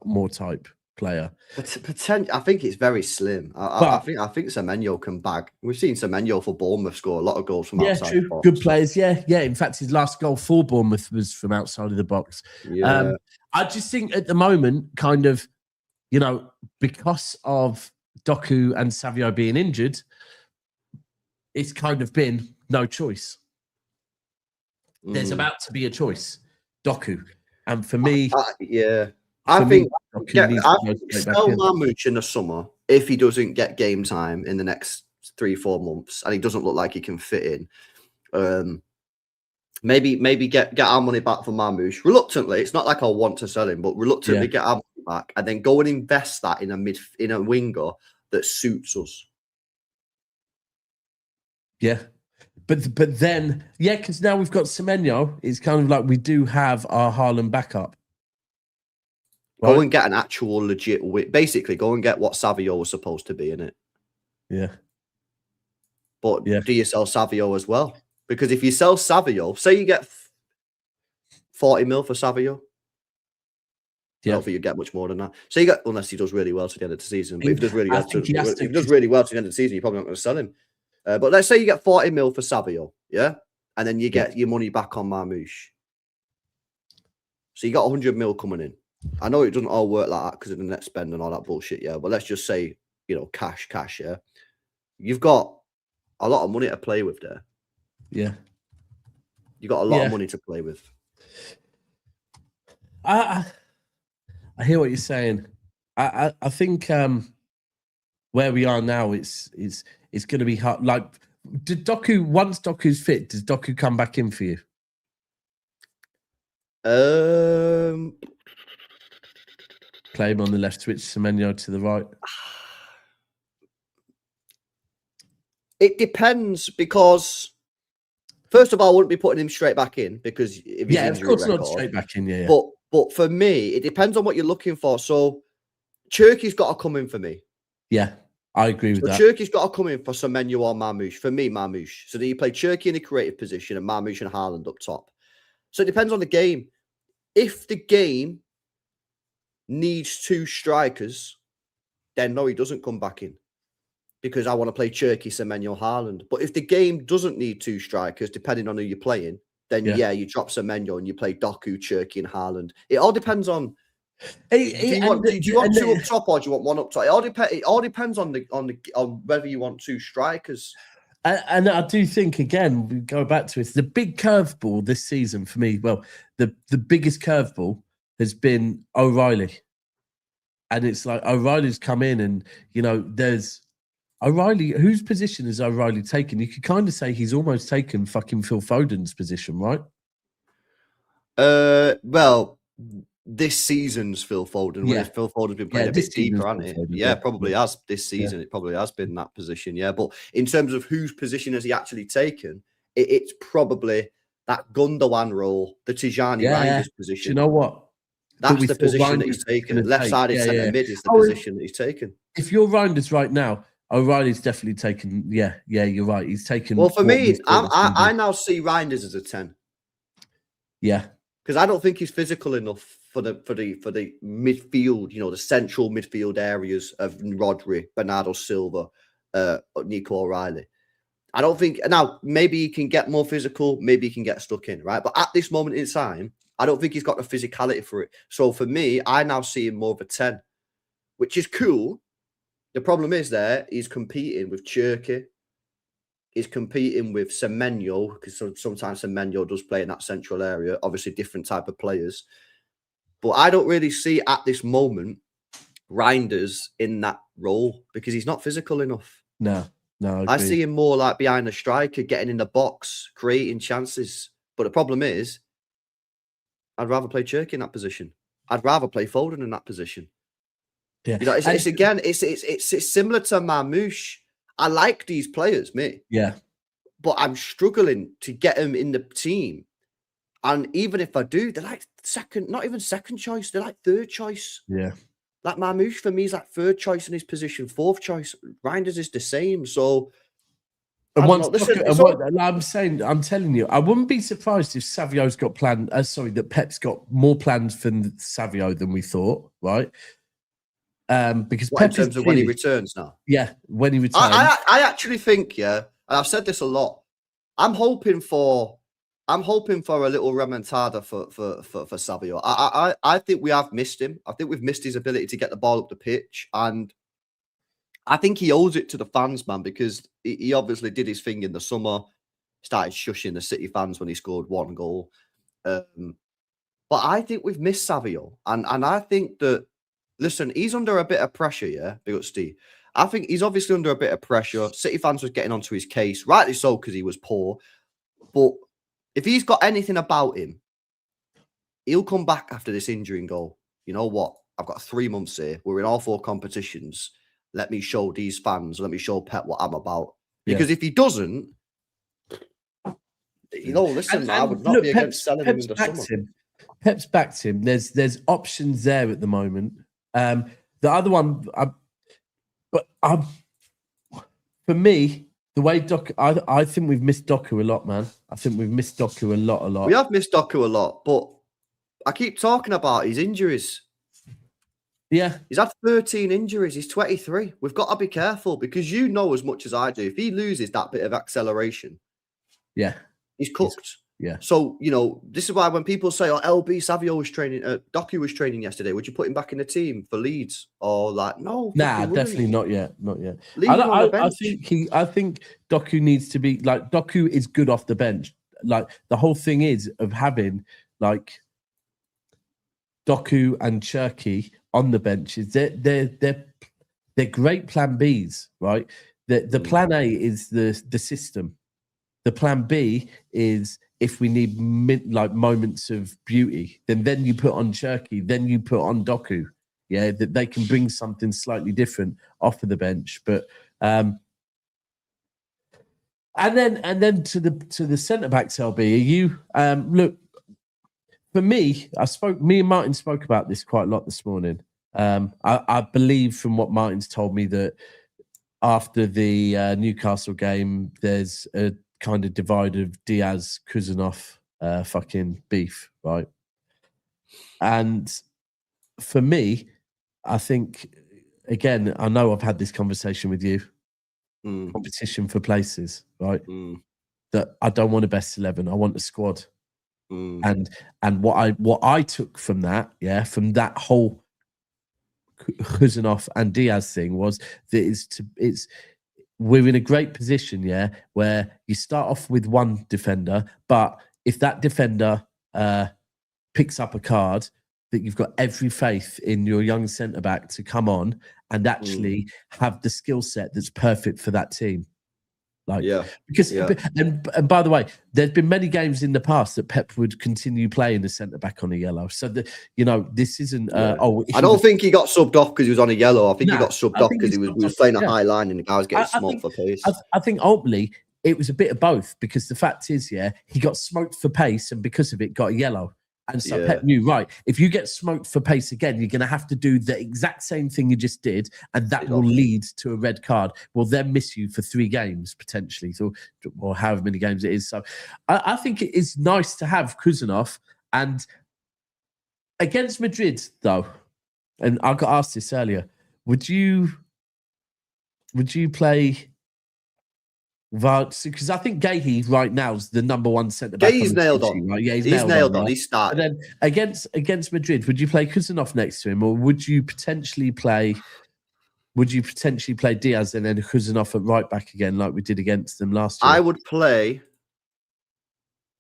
more type player. I think it's very slim. I think Semenyo can bag. We've seen Semenyo for Bournemouth score a lot of goals from outside the box. Good players, yeah. In fact, his last goal for Bournemouth was from outside of the box. Yeah. I just think at the moment, kind of, because of Doku and Savio being injured, it's kind of been no choice. There's about to be a choice, Doku, and for me, I think sell Marmoush in the summer if he doesn't get game time in the next 3-4 months and he doesn't look like he can fit in. Maybe get our money back from Marmoush reluctantly. It's not like I want to sell him, but reluctantly get our money back and then go and invest that in a winger that suits us. Yeah. But then, because now we've got Semenyo, it's kind of like we do have our Haaland backup. Right? Go and get an actual legit basically, go and get what Savio was supposed to be in it. Yeah. But do you sell Savio as well? Because if you sell Savio, say you get 40 mil for Savio. I don't think you get much more than that. So you get, unless he does really well to the end of the season. But if he does really well to the end of the season, you're probably not going to sell him. But let's say you get 40 mil for Savio, yeah? and then you get your money back on Marmoush. So you got 100 mil coming in. I know it doesn't all work like that because of the net spend and all that bullshit, yeah. But let's just say, cash, yeah. You've got a lot of money to play with there. Yeah. You got a lot of money to play with. I hear what you're saying. I think where we are now, it's going to be hard. Like, once Doku's fit, does Doku come back in for you? Play him on the left, switch Semenyo to the right. It depends because, first of all, I wouldn't be putting him straight back in because if he's of course not straight back in. Yeah. But for me, it depends on what you're looking for. So, Cherki's got to come in for me. Yeah, I agree with that. Cherki's got to come in for Semenyo or Marmoush. For me, Marmoush. So that you play Cherki in a creative position and Marmoush and Haaland up top. So it depends on the game. If the game needs 2 strikers, then no, he doesn't come back in because I want to play Cherki, Semenyo, Haaland. But if the game doesn't need 2 strikers, depending on who you're playing, then you drop Semenyo and you play Doku, Cherki, and Haaland. It all depends on. Do you want 2 up top or do you want 1 up top? It all depends on whether you want 2 strikers. And I do think, again, we go back to it, the big curveball this season for me, well, the biggest curveball has been O'Reilly. And it's like O'Reilly's come in and, there's O'Reilly. Whose position has O'Reilly taken? You could kind of say he's almost taken fucking Phil Foden's position, right? Well, this season's Phil Foden. Yeah. Phil Foden's been playing a bit deeper, hasn't it? Yeah, probably has this season. It probably has been that position. Yeah, but in terms of whose position has he actually taken, it's probably that Gundogan role, the Tijani Reinders position. Do you know what? That's the position that he's taken. Left-sided centre mid is the position that he's taken. If you're Reinders right now, O'Reilly's definitely taken. Yeah, you're right. He's taken. Well, for me, I now see Reinders as a 10. Yeah, because I don't think he's physical enough for the midfield, the central midfield areas of Rodri, Bernardo Silva, Nico O'Reilly. I don't think now maybe he can get more physical, maybe he can get stuck in, right? But at this moment in time, I don't think he's got the physicality for it. So for me, I now see him more of a 10, which is cool. The problem is he's competing with Cherki. He's competing with Semenyo, because sometimes Semenyo does play in that central area. Obviously, different type of players. But I don't really see at this moment Reinders in that role because he's not physical enough. No. I see him more like behind the striker, getting in the box, creating chances. But the problem is, I'd rather play Cherki in that position. I'd rather play Foden in that position. Yeah, it's similar to Marmoush. I like these players, mate. Yeah, but I'm struggling to get them in the team. And even if I do, they're like not even second choice. They're like third choice. Yeah. Like Marmoush for me is like third choice in his position, 4th choice. Reinders is the same. So I'm telling you, I wouldn't be surprised if Savio's got that Pep's got more plans for Savio than we thought, right? Because Pep in terms of when he returns now. Yeah, when he returns. I actually think, and I've said this a lot. I'm hoping for a little remontada for Savio. I think we have missed him. I think we've missed his ability to get the ball up the pitch, and I think he owes it to the fans, man, because he obviously did his thing in the summer, started shushing the City fans when he scored 1 goal. But I think we've missed Savio, and I think that, listen, he's under a bit of pressure, yeah, big up Steve. I think he's obviously under a bit of pressure. City fans was getting onto his case, rightly so, because he was poor. But if he's got anything about him, he'll come back after this injury and go, you know what? I've got 3 months here. We're in all 4 competitions. Let me show these fans, let me show Pep what I'm about. Because if he doesn't, listen, I would not be against selling him in the summer. Pep's backed him. There's options there at the moment. The other one, for me, the way I think we've missed Doku a lot, man. I think we've missed Doku a lot. We have missed Doku a lot, but I keep talking about his injuries. Yeah. He's had 13 injuries. He's 23. We've got to be careful because you know as much as I do. If he loses that bit of acceleration, yeah, He's cooked. Yeah. So, this is why when people say, LB Savio was training, Doku was training yesterday, would you put him back in the team for Leeds? Or no. Nah, definitely not yet. Not yet. Leave him on the bench. I think Doku needs to be like, Doku is good off the bench. Like the whole thing is of having like Doku and Cherky on the bench is they're great plan Bs, right? The plan A is the system. The plan B is if we need moments of beauty, then you put on Cherky, then you put on Doku. Yeah, that they can bring something slightly different off of the bench. But and then to the centre backs, LB, are you look, for me, me and Martin spoke about this quite a lot this morning. I believe from what Martin's told me that after the Newcastle game, there's a kind of divide of Diaz, Kuzanov, fucking beef, right? And for me, I think, again, I know I've had this conversation with you, competition for places, right? That I don't want a best 11, I want a squad. And what I took from that, from that whole Kuzanov and Diaz thing was that we're in a great position, where you start off with one defender, but if that defender picks up a card, that you've got every faith in your young centre back to come on and actually have the skill set that's perfect for that team. And by the way, there's been many games in the past that Pep would continue playing the centre back on a yellow. So this isn't. I don't think he got subbed off because he was on a yellow. I think he got subbed off because he was playing a high line and the guy was getting smoked for pace. I think ultimately it was a bit of both, because the fact is, he got smoked for pace and because of it got a yellow. And so Pep knew, right, if you get smoked for pace again, you're going to have to do the exact same thing you just did, and that will lead to a red card. We'll then miss you for 3 games, potentially, or however many games it is. So I think it is nice to have Kuzanov. And against Madrid, though, and I got asked this earlier, would you play... Because I think Gahey right now is the number 1 centre back. Gahey's nailed on. Right? Yeah, he's nailed on. Right? He's started. And then against Madrid, would you play Kuzanov next to him, or would you potentially play Diaz and then Kuzanov at right back again, like we did against them last year?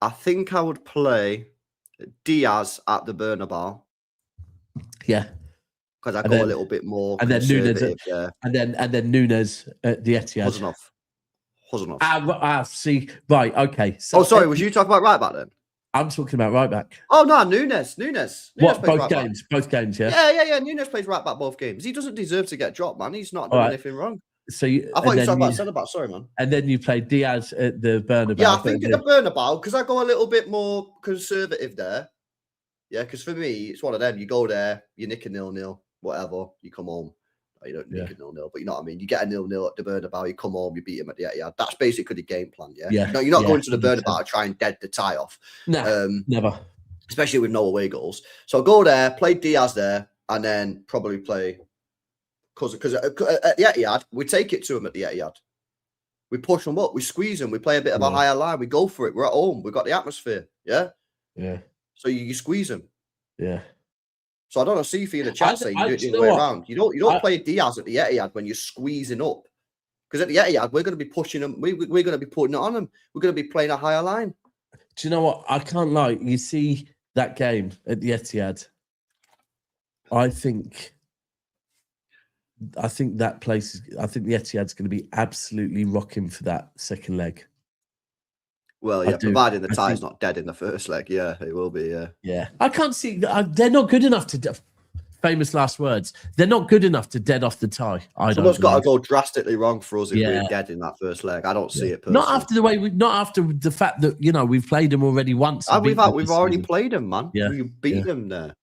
I think I would play Diaz at the Bernabéu. Yeah. Because I go a little bit more. And then Nunes and then Nunes at the Etihad. Kuzanov. See, right, okay. So, sorry, was you talking about right back then? I'm talking about right back. Oh no, Nunes. What, both games? Back. Both games, yeah? Yeah. Nunes plays right back both games. He doesn't deserve to get dropped, man. He's not doing anything wrong. So I thought you were talking about centre back. Sorry, man. And then you play Diaz at the Bernabéu. Yeah, I think at the Bernabéu, because I go a little bit more conservative there. Yeah, because for me, it's one of them. You go there, you nick a 0-0, whatever, you come home. You don't nick a 0-0, but you know what I mean? You get a 0-0 at the Bernabéu, you come home, you beat him at the Etihad. That's basically the game plan, yeah? No, you're not going to the Bernabéu to try and dead the tie off. No, never. Especially with no away goals. So go there, play Diaz there, and then probably play... Because at the Etihad, we take it to him at the Etihad. We push them up, we squeeze them, we play a bit of a higher line, we go for it, we're at home, we've got the atmosphere, yeah? Yeah. So you squeeze them. Yeah. So I don't see for you in the chat saying you do it the other way around. You don't play Diaz at the Etihad when you're squeezing up. Because at the Etihad, we're going to be pushing them. We're going to be putting it on them. We're going to be playing a higher line. Do you know what? I can't lie. You see that game at the Etihad, I think that place, I think the Etihad's going to be absolutely rocking for that second leg. Well, yeah, providing the tie's not dead in the first leg, yeah, it will be, yeah. Yeah, I can't see, they're not good enough to, famous last words, they're not good enough to dead off the tie. Someone's got to go drastically wrong for us if we're dead in that first leg. I don't see it personally. Not after the fact that, we've played them already once. We've already played them, man. Yeah. We beat them there.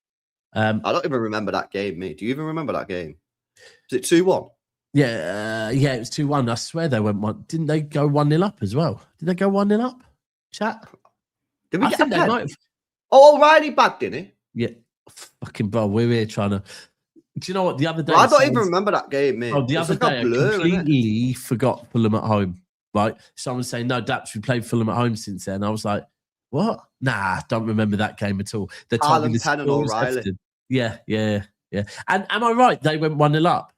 I don't even remember that game, mate. Do you even remember that game? Is it 2-1? Yeah, it was 2-1. I swear they went 1. Didn't they go 1-0 up as well? Did they go 1-0 up? Chat. Did we get a pen? Oh, O'Reilly bagged, didn't he? Yeah. Fucking bro, we're here trying to... Do you know what? The other day... I don't even remember that game, mate. Oh, the other day, I completely forgot Fulham at home. right? Someone saying, no, Daps, we played Fulham at home since then. I was like, what? Nah, don't remember that game at all. They told me Haaland, the Penn and score was O'Reilly. Everton. Yeah. And am I right? They went 1-0 up.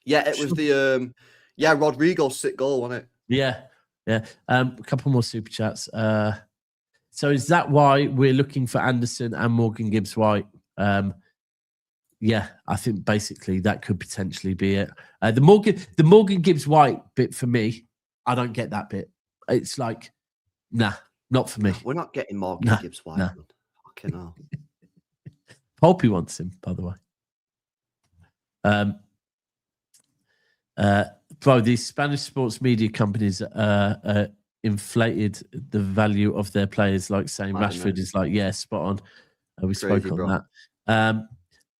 Yeah, it was the Rodrigo's sick goal, wasn't it? Yeah. A couple more super chats. So is that why we're looking for Anderson and Morgan Gibbs-White? Yeah, I think basically that could potentially be it. The Morgan Gibbs-White bit for me, I don't get that bit. It's like, nah, not for me. We're not getting Morgan Gibbs-White. Nah. Fucking hell. Polpy wants him, by the way. Bro, these Spanish sports media companies inflated the value of their players, like saying Rashford is like, yeah, spot on. We spoke on that.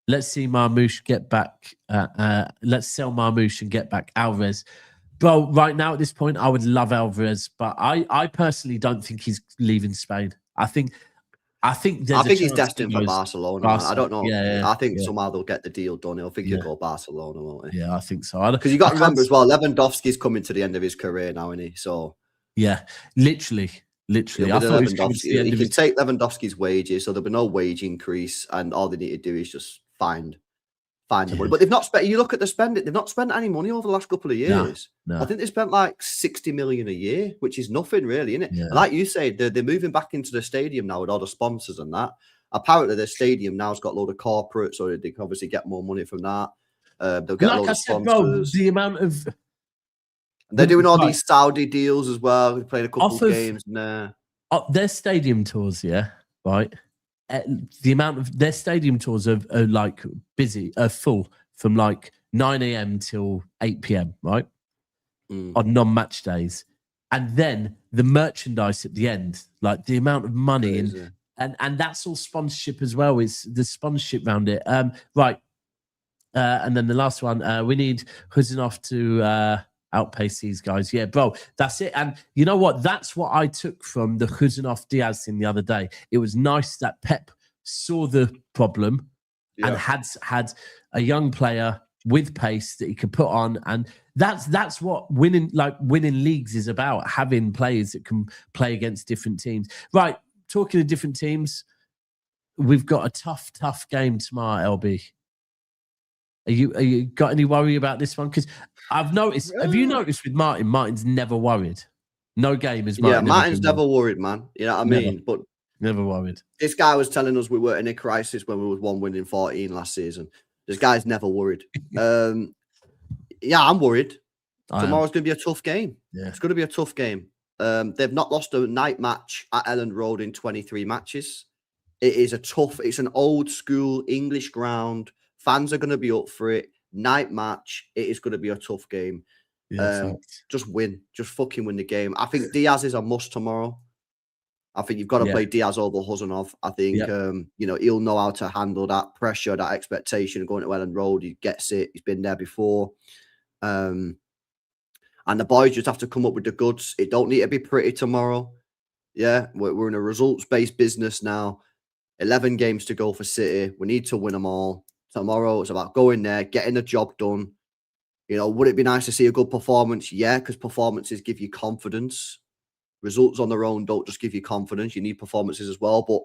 Let's see Marmoush get back. Let's sell Marmoush and get back Alvarez. Bro, right now at this point, I would love Alvarez, but I personally don't think he's leaving Spain. I think he's destined for Barcelona. I don't know. Yeah, I think somehow they'll get the deal done. I think he'll go Barcelona, won't he? Yeah, I think so. Because you got to remember as well, Lewandowski's coming to the end of his career now, isn't he? So yeah, literally. I thought he can take Lewandowski's wages, so there'll be no wage increase, and all they need to do is just find the money. But they've not spent. You look at the spending; they've not spent any money over the last couple of years. No. I think they spent like 60 million a year, which is nothing really, isn't it? Yeah. And like you said, they're moving back into the stadium now with all the sponsors and that. Apparently, the stadium now's got a load of corporate, so they can obviously get more money from that. They'll get a load of sponsors. Bro, the amount of they're doing all these Saudi deals as well. They're playing a couple of games there. Their stadium tours, right. The amount of their stadium tours are like full from like 9 a.m. till 8 p.m. right on non-match days, and then the merchandise at the end, like the amount of money and that's all sponsorship as well. Is the sponsorship around it, right? And then the last one, we need Huzanov to outpace these guys. Yeah, bro, that's it. And you know what? That's what I took from the Huzanov Diaz thing the other day. It was nice that Pep saw the problem and had a young player with pace that he could put on, and that's what winning leagues is about, having players that can play against different teams. Right, talking of different teams, we've got a tough game tomorrow, LB. Are you got any worry about this one? Because I've noticed. Have you noticed with Martin? Martin's never worried. No game is Martin. Yeah, Martin's never worried, man. You know what I mean? But never worried. This guy was telling us we were in a crisis when we was 1 win in 14 last season. This guy's never worried. Yeah, I'm worried. Tomorrow's going to be a tough game. Yeah. It's going to be a tough game. They've not lost a night match at Elland Road in 23 matches. It's an old school English ground. Fans are going to be up for it. Night match. It is going to be a tough game. Yeah, just win. Just fucking win the game. I think Diaz is a must tomorrow. I think you've got to play Diaz over Huzanov. I think, he'll know how to handle that pressure, that expectation of going to Elland Road. He gets it. He's been there before. And the boys just have to come up with the goods. It don't need to be pretty tomorrow. Yeah, we're in a results-based business now. 11 games to go for City. We need to win them all. Tomorrow, it's about going there, getting the job done. You know, would it be nice to see a good performance? Yeah, because performances give you confidence. Results on their own don't just give you confidence. You need performances as well. But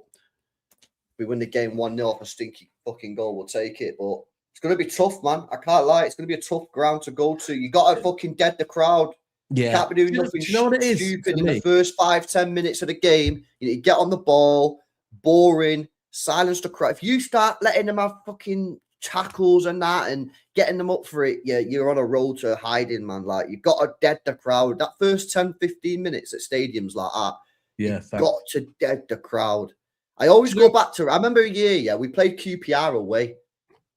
if we win the game 1-0 off a stinky fucking goal, we'll take it. But it's going to be tough, man. I can't lie. It's going to be a tough ground to go to. You got to fucking dead the crowd. Yeah. You can't be doing nothing stupid in the first 5-10 minutes of the game. You need to get on the ball, boring, silence the crowd. If you start letting them have fucking tackles and that and getting them up for it, yeah, you're on a road to hiding, man. Like, you've got to dead the crowd. That first 10-15 minutes at stadiums like that, you've got to dead the crowd. I always go back to, I remember a year, we played QPR away,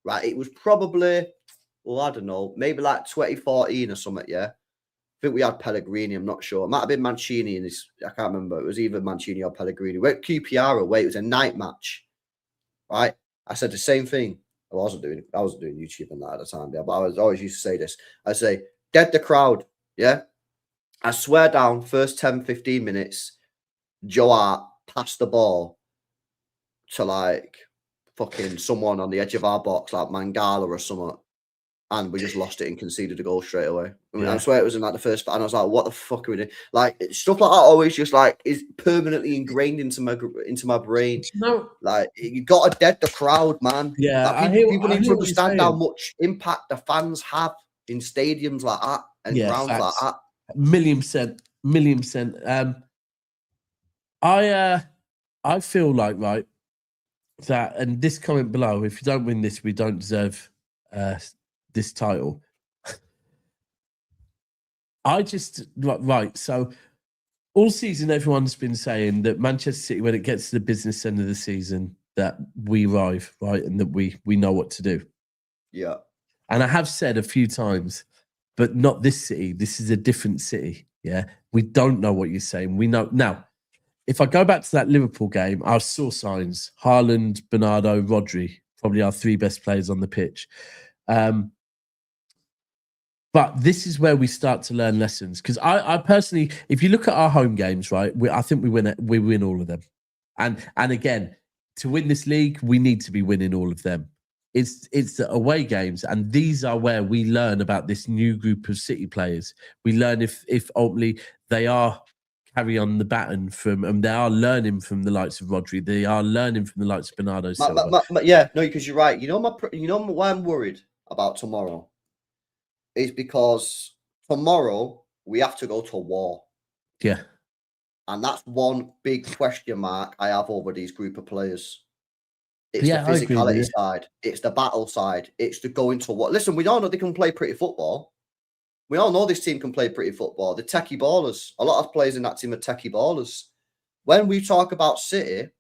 right? It was probably, I don't know, maybe like 2014 or something, yeah? I think we had Pellegrini, I'm not sure. It might have been Mancini in this, I can't remember. It was either Mancini or Pellegrini. We went QPR away, it was a night match, right? I said the same thing. I wasn't doing YouTube and that at the time, yeah, but I was always used to say this. I say, dead the crowd, yeah? I swear down, first 10-15 minutes, Joe Hart passed the ball to like fucking someone on the edge of our box, like Mangala or something. and we just lost it and conceded a goal straight away. I mean, Yeah. I swear it was in like the first, and I was like, "What the fuck are we doing?" Like stuff like that always just like is permanently ingrained into my brain. No, Like you got to dead the crowd, man. yeah, Like, people need to understand how much impact the fans have in stadiums like that and grounds like that. 1,000,000%. I feel like, right, that, and this comment below, if you don't win this, we don't deserve this title. Right, so all season everyone's been saying that Manchester City, when it gets to the business end of the season, that we arrive, right, and that we know what to do. Yeah. And I have said a few times, but not this City. This is a different City. Yeah. We don't know what you're saying. We know. Now, if I go back to that Liverpool game, I saw signs. Haaland, Bernardo, Rodri, probably our 3 best players on the pitch. But this is where we start to learn lessons. Because I personally, if you look at our home games, right, I think we win all of them. And again, to win this league, we need to be winning all of them. It's the away games, and these are where we learn about this new group of City players. We learn if ultimately they are carry on the baton from, and they are learning from the likes of Rodri. They are learning from the likes of Bernardo Silva. Yeah, no, because you're right. You know why I'm worried about tomorrow is because tomorrow we have to go to war. Yeah. And that's one big question mark I have over these group of players. It's Yeah, the physicality side. It's the battle side. It's the going to war. Listen, we all know they can play pretty football. We all know this team can play pretty football. The techie ballers. A lot of players in that team are techie ballers. When we talk about City,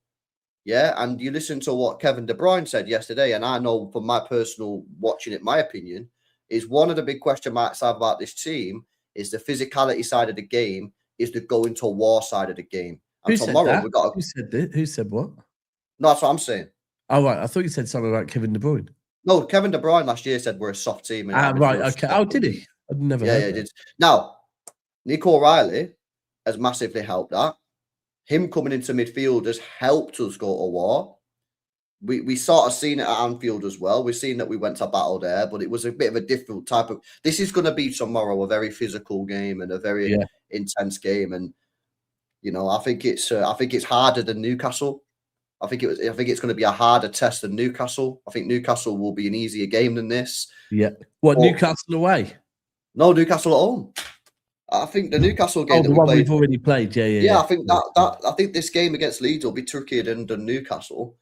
yeah, and you listen to what Kevin De Bruyne said yesterday, and I know from my personal watching it, my opinion, is one of the big question marks I have about this team is the physicality side of the game, is the going to war side of the game. And Who tomorrow said that? we got. Who said this? Who said what? No, that's what I'm saying. Oh, right. I thought you said something about Kevin De Bruyne. No, Kevin De Bruyne last year said we're a soft team. Right. Okay. Oh, did he? I've never heard he did. Now, Nico O'Reilly has massively helped that. Him coming into midfield has helped us go to war. We sort of seen it at Anfield as well. We've seen that we went to battle there, but it was a bit of a different type of. This is going to be tomorrow a very physical game and a very intense game, and I think it's harder than Newcastle. I think it's going to be a harder test than Newcastle. I think Newcastle will be an easier game than this. Yeah. What, Newcastle away? No, Newcastle at home. I think the Newcastle game the one we've already played. Yeah. I think I think this game against Leeds will be trickier than Newcastle.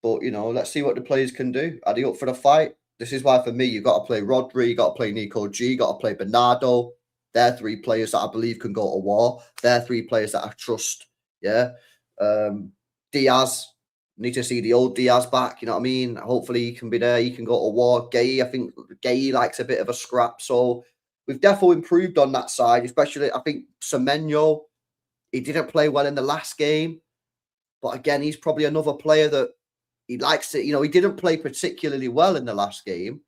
But let's see what the players can do. Are they up for the fight? This is why for me you've got to play Rodri, you got to play Nico G, you got to play Bernardo. They're 3 players that I believe can go to war. They're 3 players that I trust. Yeah. Diaz, need to see the old Diaz back. You know what I mean? Hopefully he can be there. He can go to war. Gay, I think Gay likes a bit of a scrap. So we've definitely improved on that side, especially I think Semenyo, he didn't play well in the last game. But again, he's probably another player that he likes it. He didn't play particularly well in the last game.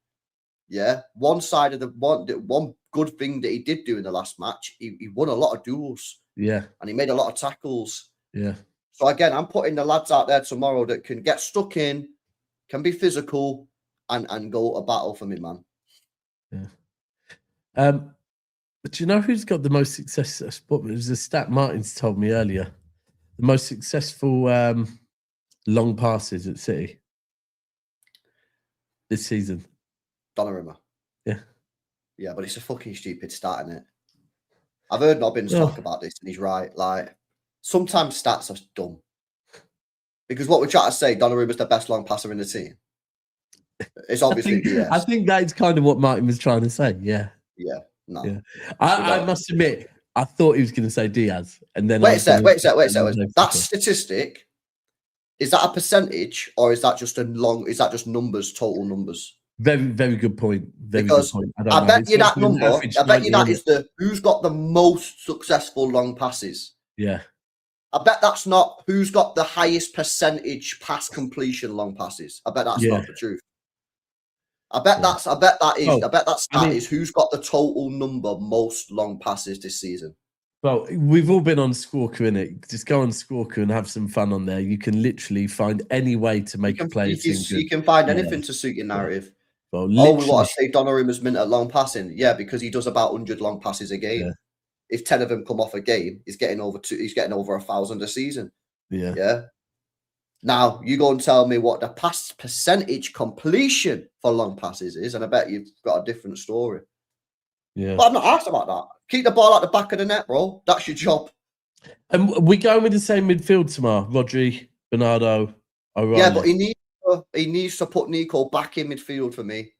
Yeah. One side of the one good thing that he did do in the last match, he won a lot of duels. Yeah. And he made a lot of tackles. Yeah. So again, I'm putting the lads out there tomorrow that can get stuck in, can be physical, and go to battle for me, man. Yeah. But do you know who's got the most success? It was a stat Martin's told me earlier. The most successful long passes at City this season. Donnarumma. Yeah. Yeah, but it's a fucking stupid stat, isn't it? I've heard Nobbins talk about this, and he's right. Like, sometimes stats are dumb. Because what we're trying to say, Donnarumma's the best long passer in the team. It's obviously Diaz. I think that's kind of what Martin was trying to say. Yeah. Yeah. No. Yeah. I must admit, I thought he was going to say Diaz, and then wait a sec. That statistic, is that a percentage or is that just numbers, total numbers? Very, very good point. Because I bet you that number. I bet you that is who's got the most successful long passes. Yeah. I bet that's not who's got the highest percentage pass completion long passes. I bet that's not the truth. I bet that stat is who's got the total number most long passes this season. Well, we've all been on Squawker, innit? Just go on Squawker and have some fun on there. You can literally find any way to make a player seem good. You can find anything to suit your narrative. Bro, Oh, we want literally. to say Donnarumma's mint at long passing. Yeah, because he does about 100 long passes a game. Yeah. If 10 of them come off a game, he's getting over 1,000 a season. Yeah. Yeah. Now you go and tell me what the pass percentage completion for long passes is, and I bet you've got a different story. Yeah. But I'm not asked about that. Keep the ball at the back of the net, bro. That's your job. And we going with the same midfield tomorrow. Rodri, Bernardo, O'Reilly. Yeah, but he needs to put Nico back in midfield for me.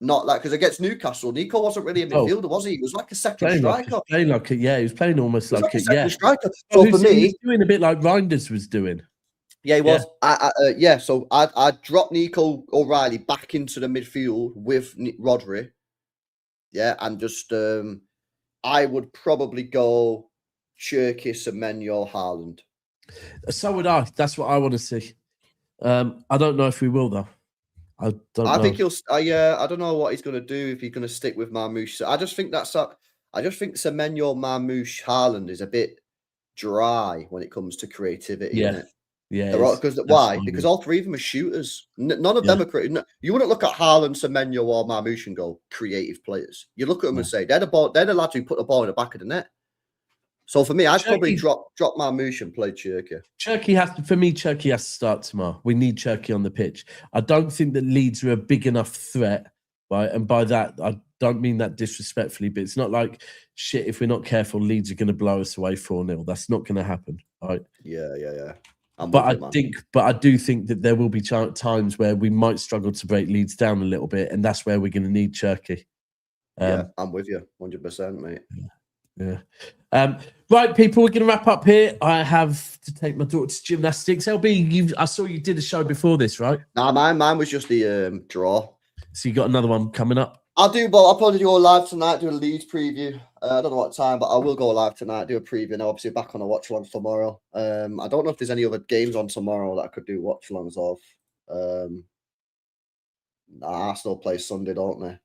Not like because against Newcastle, Nico wasn't really a midfielder, was he? He was like a second striker. He was playing almost like a second striker. So So for me, he was doing a bit like Reinders was doing. Yeah, he was. So I dropped Nico O'Reilly back into the midfield with Rodri. Yeah, and just I would probably go Cherky, Semenyo, Haaland. So would I. That's what I want to see. I don't know if we will though. I think he'll. I don't know what he's going to do if he's going to stick with Marmoush. I just think Semenyo, Marmoush, Haaland is a bit dry when it comes to creativity. Yeah. Isn't it? Yeah. Because why? Because all three of them are shooters. None of them are creative. You wouldn't look at Haaland, Semenyo, or Marmoush and go creative players. You look at them and say they're the lads who put the ball in the back of the net. So for me, I'd probably drop Marmoush and play Cherky. Cherky has to start tomorrow. We need Cherky on the pitch. I don't think that Leeds are a big enough threat, right? And by that, I don't mean that disrespectfully, but it's not like shit. If we're not careful, Leeds are going to blow us away 4-0. That's not going to happen, right? Yeah. But I do think that there will be times where we might struggle to break Leeds down a little bit, and that's where we're going to need Cherky. I'm with you, 100%, mate. Yeah. Right, people, we're going to wrap up here. I have to take my daughter to gymnastics. LB, I saw you did a show before this, right? Nah, mine was just the draw. So you got another one coming up? I'll probably go live tonight, do a Leeds preview. I don't know what time, but I will go live tonight, do a preview, and obviously back on a watch along tomorrow. I don't know if there's any other games on tomorrow that I could do watch alongs of. Arsenal play Sunday, don't they?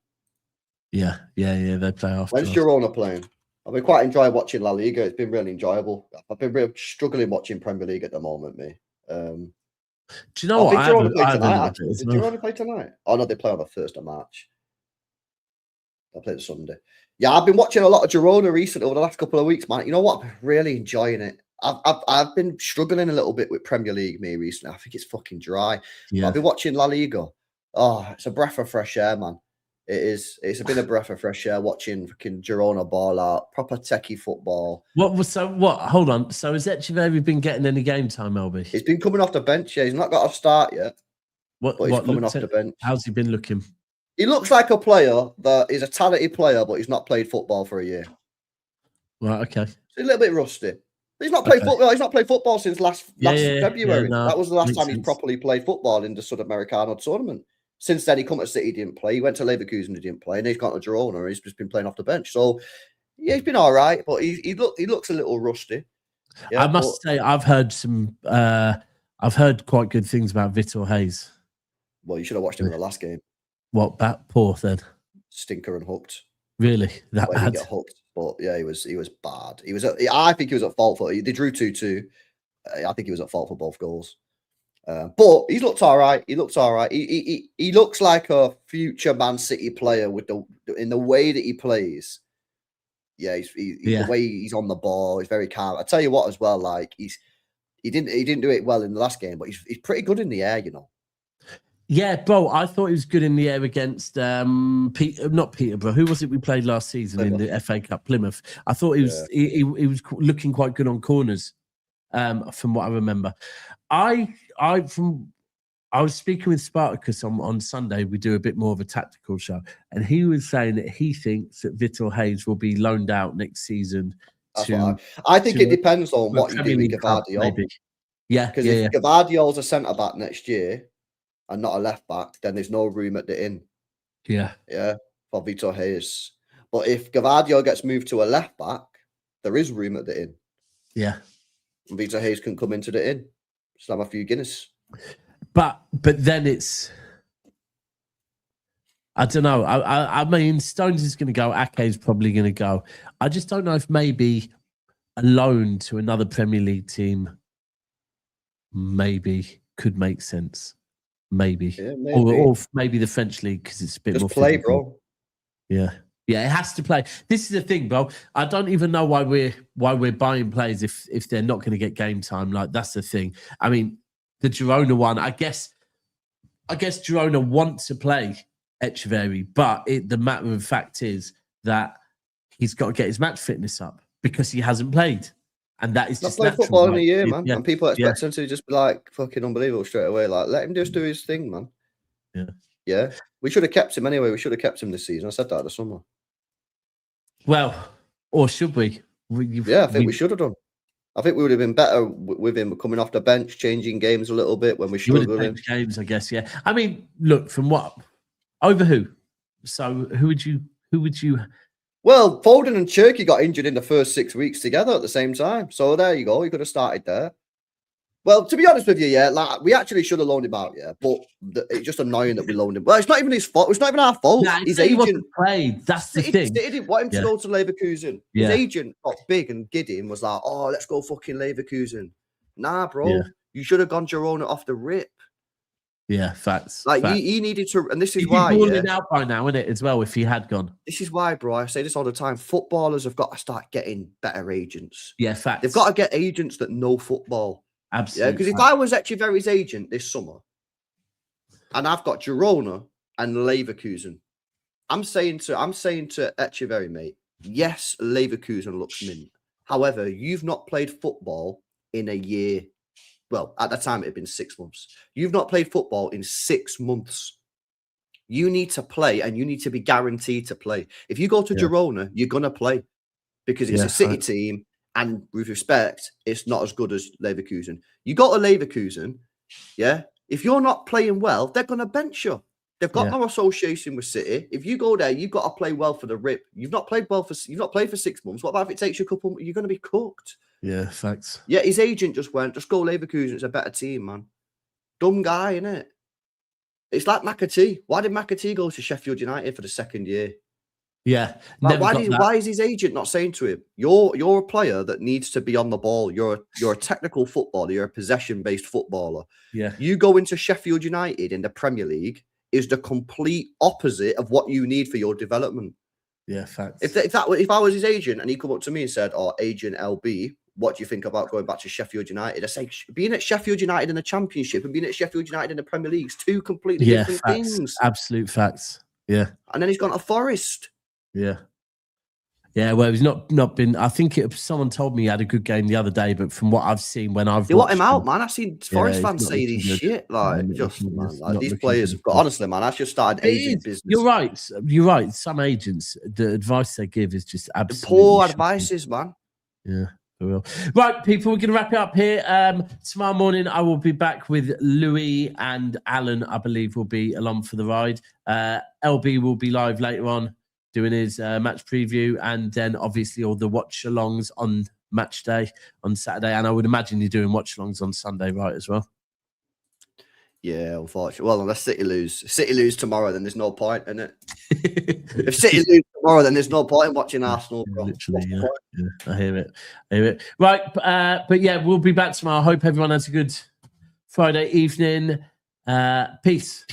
Yeah, they play after. When's Girona playing? I've been quite enjoying watching La Liga. It's been really enjoyable. I've been really struggling watching Premier League at the moment, me. Do you know what? I think Girona play tonight. Did Girona play tonight? Oh no, they play on the 1st of March. They play Sunday. Yeah, I've been watching a lot of Girona recently over the last couple of weeks, man. You know what? I'm really enjoying it. I've been struggling a little bit with Premier League me recently. I think it's fucking dry. Yeah. I've been watching La Liga. Oh, it's a breath of fresh air, man. It is. It's been a breath of fresh air watching fucking Girona ball out, proper techie football. Hold on. So has Echeverri been getting any game time, LB? He's been coming off the bench. Yeah, he's not got a start yet. But he's coming off the bench. How's he been looking? He looks like a player that is a talented player, but he's not played football for a year. Right. Okay. He's a little bit rusty. He's not played football. He's not played football since last February. That was the last time he's properly played football in the Sudamericano tournament. Since then, he come to City, he didn't play. He went to Leverkusen, he didn't play. And he's gone to Girona, he's just been playing off the bench. So, yeah, he's been all right, but he looks a little rusty. Yeah, I must say, I've heard quite good things about Vitor Hayes. Well, you should have watched him in the last game. What, poor then? Stinker and hooked. Really? That bad? He got hooked. But yeah, he was bad. I think he was at fault for it. They drew 2-2. I think he was at fault for both goals. But he looked all right. He looks like a future Man City player in the way that he plays. Yeah, the way he's on the ball. He's very calm. I tell you what, as well, like he didn't do it well in the last game, but he's pretty good in the air, you know. Yeah, bro. I thought he was good in the air against not Peterborough. Who was it we played last season in the FA Cup? Plymouth. I thought he was he was looking quite good on corners, from what I remember. I was speaking with Spartacus on Sunday. We do a bit more of a tactical show, and he was saying that he thinks that Vitor Hayes will be loaned out next season. I think it depends on what you do with Guardiola. Yeah, because if Guardiola's a centre back next year and not a left back, then there's no room at the inn. Yeah, for Vitor Hayes. But if Guardiola gets moved to a left back, there is room at the inn. Yeah, and Vitor Hayes can come into the inn. Slam a few Guinness. But then it's, I don't know. I mean, Stones is going to go. Ake is probably going to go. I just don't know if maybe a loan to another Premier League team maybe could make sense. maybe. Yeah, maybe. Or maybe the French league because it's a bit Just more play, physical. bro. Yeah, it has to play. This is the thing, bro. I don't even know why we're buying players if they're not going to get game time. Like that's the thing. I mean, the Girona one. I guess Girona want to play Echeverri, but the matter of fact is that he's got to get his match fitness up because he hasn't played, and that is Not just played natural. football in a year, man. Yeah, And people expect him to just be like fucking unbelievable straight away. Like, let him just do his thing, man. Yeah. We should have kept him anyway. We should have kept him this season. I said that in the summer. Well, or should we? I think we should have done. I think we would have been better with him coming off the bench, changing games a little bit when we struggled. Games, I guess. Yeah. I mean, look, from what over who? So who would you? Well, Foden and Cherky got injured in the first 6 weeks together at the same time. So there you go. You could have started there. Well, to be honest with you, like we actually should have loaned him out, but it's just annoying that we loaned him. Well, it's not even his fault. It's not even our fault. Nah, his agent played. That's the thing. City didn't want him to go to Leverkusen. His agent got big and giddy and was like, "Oh, let's go fucking Leverkusen." Nah, bro, you should have gone Girona off the rip. Yeah, facts. Like facts. He needed to, and this is He'd why. He'd be balling out by now, isn't it? As well, if he had gone. This is why, bro. I say this all the time. Footballers have got to start getting better agents. Yeah, facts. They've got to get agents that know football. Absolutely. Yeah, because if I was Echeverri's agent this summer, and I've got Girona and Leverkusen, I'm saying to Echeverri, mate, yes, Leverkusen looks mint. However, you've not played football in a year. Well, at the time, it had been 6 months. You've not played football in 6 months. You need to play, and you need to be guaranteed to play. If you go to Girona, you're going to play because it's a City team. And with respect, it's not as good as Leverkusen. You got a Leverkusen, if you're not playing well, they're going to bench you. They've got no association with City. If you go there, you've got to play well for the rip. You've not played for 6 months. What about if it takes you a couple? You're going to be cooked. Yeah, facts. Yeah, his agent just went, just go Leverkusen. It's a better team, man. Dumb guy, innit? It's like McAtee. Why did McAtee go to Sheffield United for the second year? Yeah. Like, why is his agent not saying to him, you're a player that needs to be on the ball. You're a technical footballer. You're a possession-based footballer. Yeah. You go into Sheffield United in the Premier League is the complete opposite of what you need for your development. Yeah, facts. If I was his agent and he come up to me and said, "Oh, agent LB, what do you think about going back to Sheffield United?" I say, being at Sheffield United in the Championship and being at Sheffield United in the Premier League is two completely different things. Absolute facts. Yeah. And then he's gone to Forest. Yeah. Yeah, well, he's not been. I think someone told me he had a good game the other day, but from what I've seen when I've they want him out, man. I've seen Forest fans say he's shit. Like, these players have got. Honestly, man, I've just started agent business. You're right. Some agents, the advice they give is just absolutely poor advices, man. Yeah. Right, people, we're going to wrap it up here. Tomorrow morning, I will be back with Louis and Alan, I believe, will be along for the ride. LB will be live later on doing his match preview, and then obviously all the watch-alongs on match day on Saturday. And I would imagine you're doing watch-alongs on Sunday, right, as well? Yeah, unfortunately. Well, unless City lose tomorrow, then there's no point in it. If City lose tomorrow, then there's no point in watching Arsenal. Bro. Literally, yeah. I hear it. Right, but yeah, we'll be back tomorrow. I hope everyone has a good Friday evening. Peace.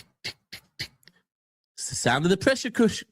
It's the sound of the pressure cushion.